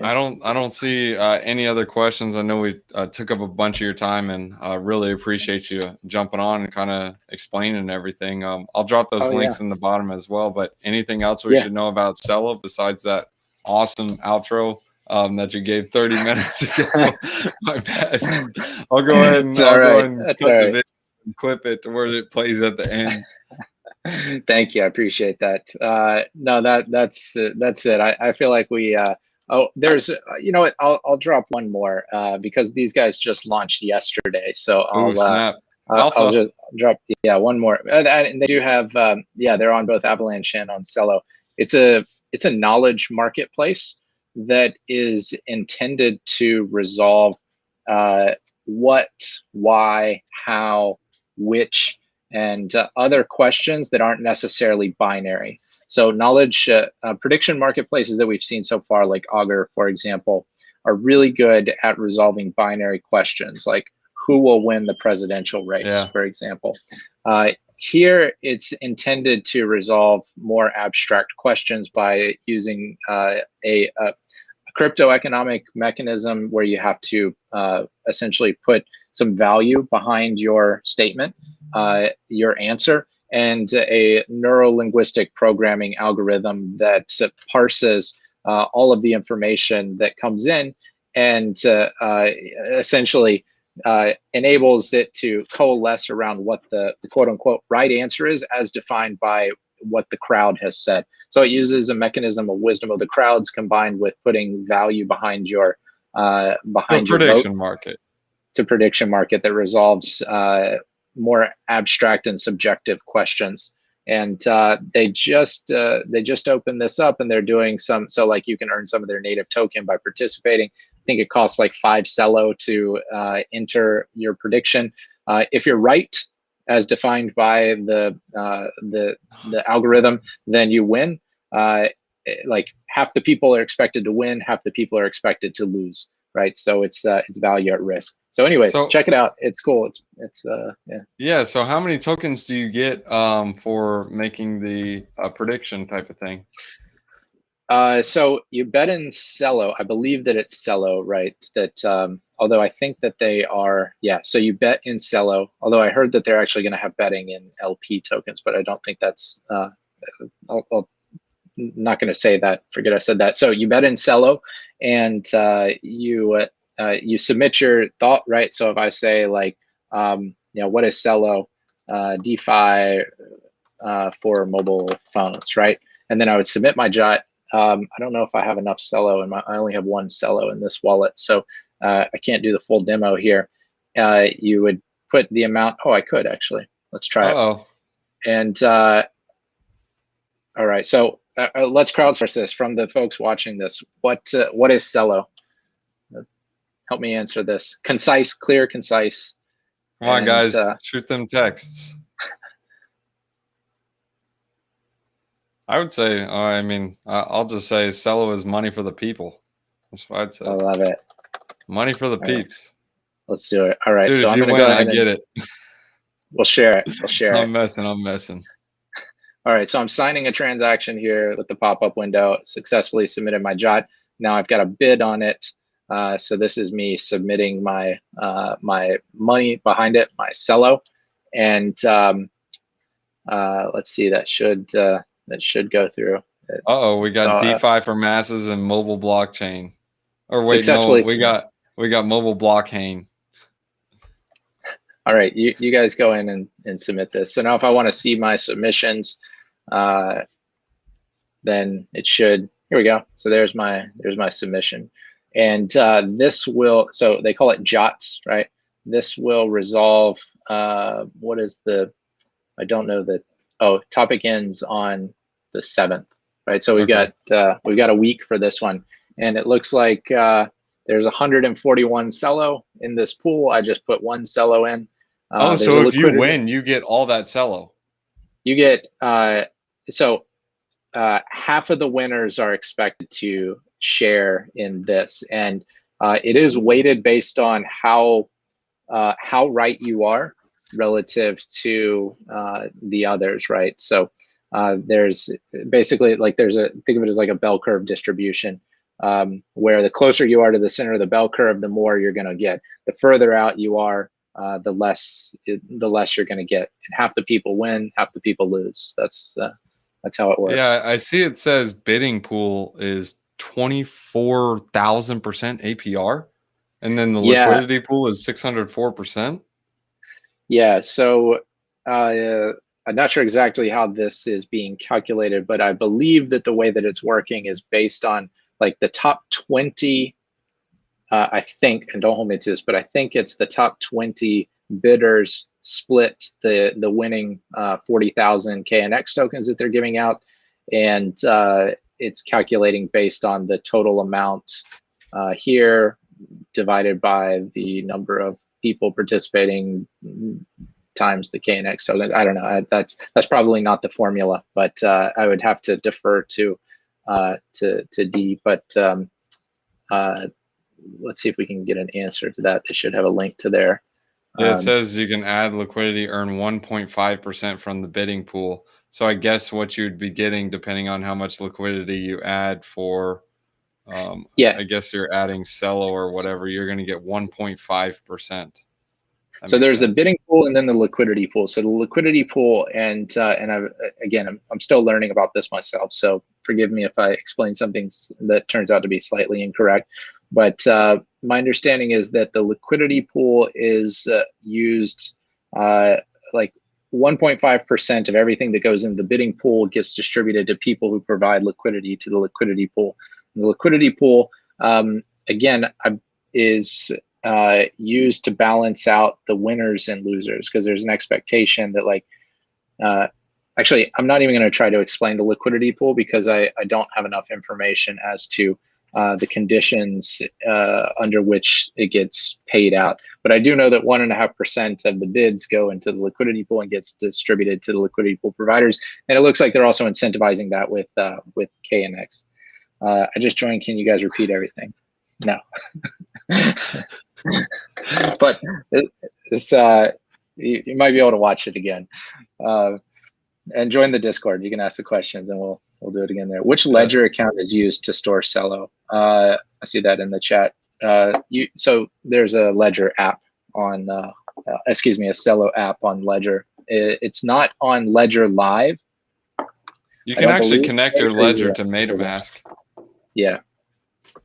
I don't see any other questions. I know we took up a bunch of your time, and I really appreciate you jumping on and kind of explaining everything. I'll drop those links in the bottom as well. But anything else we should know about Celo besides that awesome outro that you gave 30 minutes ago? My bad. I'll go ahead and cut the video and clip it to where it plays at the end. Thank you. I appreciate that. No, that's it. I feel like we, there's, you know what, I'll drop one more because these guys just launched yesterday. So I'll just drop, one more. And they do have, they're on both Avalanche and on Celo. It's a knowledge marketplace that is intended to resolve what, why, how, which, and other questions that aren't necessarily binary. So knowledge prediction marketplaces that we've seen so far, like Augur, for example, are really good at resolving binary questions, like who will win the presidential race, for example. Here, it's intended to resolve more abstract questions by using a crypto economic mechanism where you have to essentially put some value behind your statement, your answer, and a neuro-linguistic programming algorithm that parses all of the information that comes in and essentially enables it to coalesce around what the quote unquote right answer is as defined by what the crowd has said. So it uses a mechanism of wisdom of the crowds combined with putting value behind your prediction market. It's a prediction market that resolves more abstract and subjective questions. And they just opened this up, and they're doing some, so like you can earn some of their native token by participating. I think it costs like 5 Celo to enter your prediction. If you're right, as defined by the algorithm, then you win. Like half the people are expected to win, half the people are expected to lose, right? So it's value at risk. So anyways, check it out. It's cool. It's yeah. Yeah. So how many tokens do you get for making the prediction type of thing? So you bet in Celo. I believe that it's Celo, right? That although I think that they are, yeah. So you bet in Celo. Although I heard that they're actually going to have betting in LP tokens, but I don't think that's. I'll not going to say that. Forget I said that. So you bet in Celo, and you submit your thought, right? So if I say like, what is Celo, DeFi for mobile phones, right? And then I would submit my jot. I don't know if I have enough Celo, and I only have 1 Celo in this wallet, so I can't do the full demo here. You would put the amount. Oh, I could actually. Let's try it. And all right, so let's crowdsource this from the folks watching this. What is Celo? Help me answer this. Concise, clear, concise. Come on, guys, shoot them texts. I would say, I mean, I'll just say Celo is money for the people. That's what I'd say. I love it. Money for the peeps. Let's do it. All right. Dude, so if I'm you going win, to go ahead I get it. We'll share it. We'll share I'm messing. All right. So I'm signing a transaction here with the pop-up window. Successfully submitted my jot. Now I've got a bid on it. So this is me submitting my my money behind it, my Celo. And let's see, that should go through. We got DeFi for masses and mobile blockchain. Or wait, no, we got mobile blockchain. All right, you guys go in and submit this. So now if I want to see my submissions, then it should, here we go. So there's my submission. And this will, so they call it JOTS, right? This will resolve, what is the, I don't know that, topic ends on the 7th, right? So we've got a week for this one. And it looks like there's 141 Celo in this pool. I just put 1 Celo in. So if you win, you get all that Celo. You get, half of the winners are expected to share in this. And it is weighted based on how right you are relative to the others, right? So there's basically like think of it as like a bell curve distribution, where the closer you are to the center of the bell curve, the more you're going to get. The further out you are, the less you're going to get. And half the people win, half the people lose. That's how it works. Yeah, I see it says bidding pool is 24,000% APR, and then the liquidity pool is 604%. Yeah, so I'm not sure exactly how this is being calculated, but I believe that the way that it's working is based on like the top 20, I think, and don't hold me to this, but I think it's the top 20 bidders split the winning 40,000 KNX tokens that they're giving out. And it's calculating based on the total amount here divided by the number of people participating times the KNX token. I don't know. That's probably not the formula, but I would have to defer to D. But let's see if we can get an answer to that. They should have a link to their. Yeah, it says you can add liquidity, earn 1.5% from the bidding pool. So I guess what you'd be getting, depending on how much liquidity you add for, I guess you're adding Celo or whatever, you're going to get 1.5%. That So makes there's the sense. bidding pool and then the liquidity pool. So the liquidity pool, and I'm still learning about this myself. So forgive me if I explain something that turns out to be slightly incorrect. But my understanding is that the liquidity pool is used like 1.5% of everything that goes in the bidding pool gets distributed to people who provide liquidity to the liquidity pool. And the liquidity pool, again, is used to balance out the winners and losers, because there's an expectation that actually, I'm not even going to try to explain the liquidity pool because I don't have enough information as to the conditions under which it gets paid out. But I do know that 1.5% of the bids go into the liquidity pool and gets distributed to the liquidity pool providers. And it looks like they're also incentivizing that with KNX. I just joined. Can you guys repeat everything? No. But this you might be able to watch it again. And join the Discord. You can ask the questions, and we'll do it again there. Which ledger account is used to store Celo? I see that in the chat. So there's a ledger app on, excuse me, a Celo app on Ledger. It's not on Ledger Live. You can actually connect your ledger to Metamask. Yeah.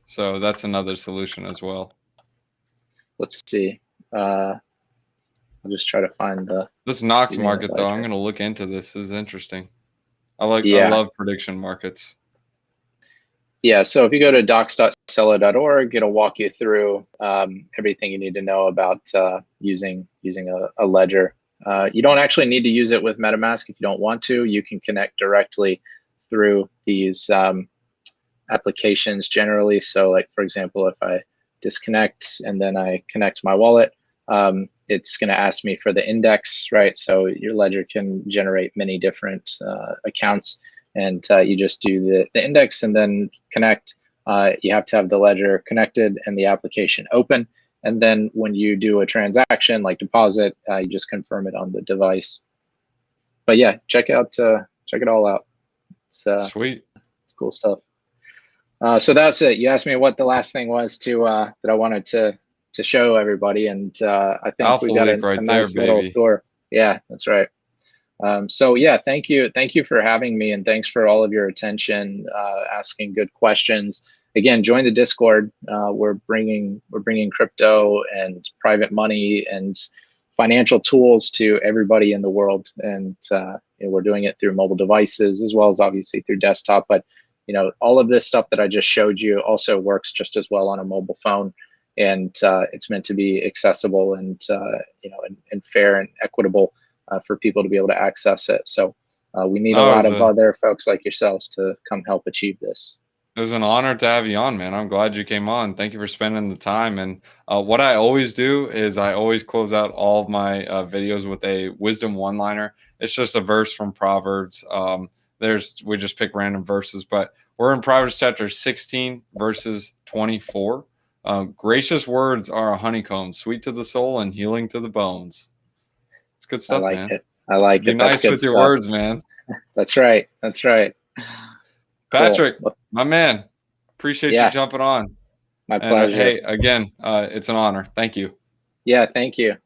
So that's another solution as well. Let's see. I'll just try to find this Knox market though. I'm going to look into this. This is interesting. I love prediction markets. Yeah, so if you go to docs.celo.org, it'll walk you through everything you need to know about using a ledger. You don't actually need to use it with MetaMask if you don't want to. You can connect directly through these applications generally. So like, for example, if I disconnect and then I connect my wallet, it's going to ask me for the index, right? So your ledger can generate many different accounts, and you just do the index and then connect. You have to have the ledger connected and the application open. And then when you do a transaction like deposit, you just confirm it on the device. But yeah, check it all out. It's sweet. It's cool stuff. So that's it. You asked me what the last thing was that I wanted to show everybody, and I think Alpha we got a nice little tour. Yeah, that's right. So yeah, thank you for having me, and thanks for all of your attention, asking good questions. Again, join the Discord. We're bringing crypto and private money and financial tools to everybody in the world, and we're doing it through mobile devices as well as obviously through desktop. But all of this stuff that I just showed you also works just as well on a mobile phone, and it's meant to be accessible and and fair and equitable for people to be able to access it. So we need a lot of other folks like yourselves to come help achieve this. It was an honor to have you on, man. I'm glad you came on. Thank you for spending the time. And what I always do is I always close out all of my videos with a wisdom one-liner. It's just a verse from Proverbs. We just pick random verses, but we're in Proverbs chapter 16, verses 24. Gracious words are a honeycomb, sweet to the soul and healing to the bones. It's good stuff, man. I like it. Be nice with your words, man. That's right. That's right. Patrick, cool. My man, appreciate you jumping on. My pleasure. Hey, again, it's an honor. Thank you. Yeah, thank you.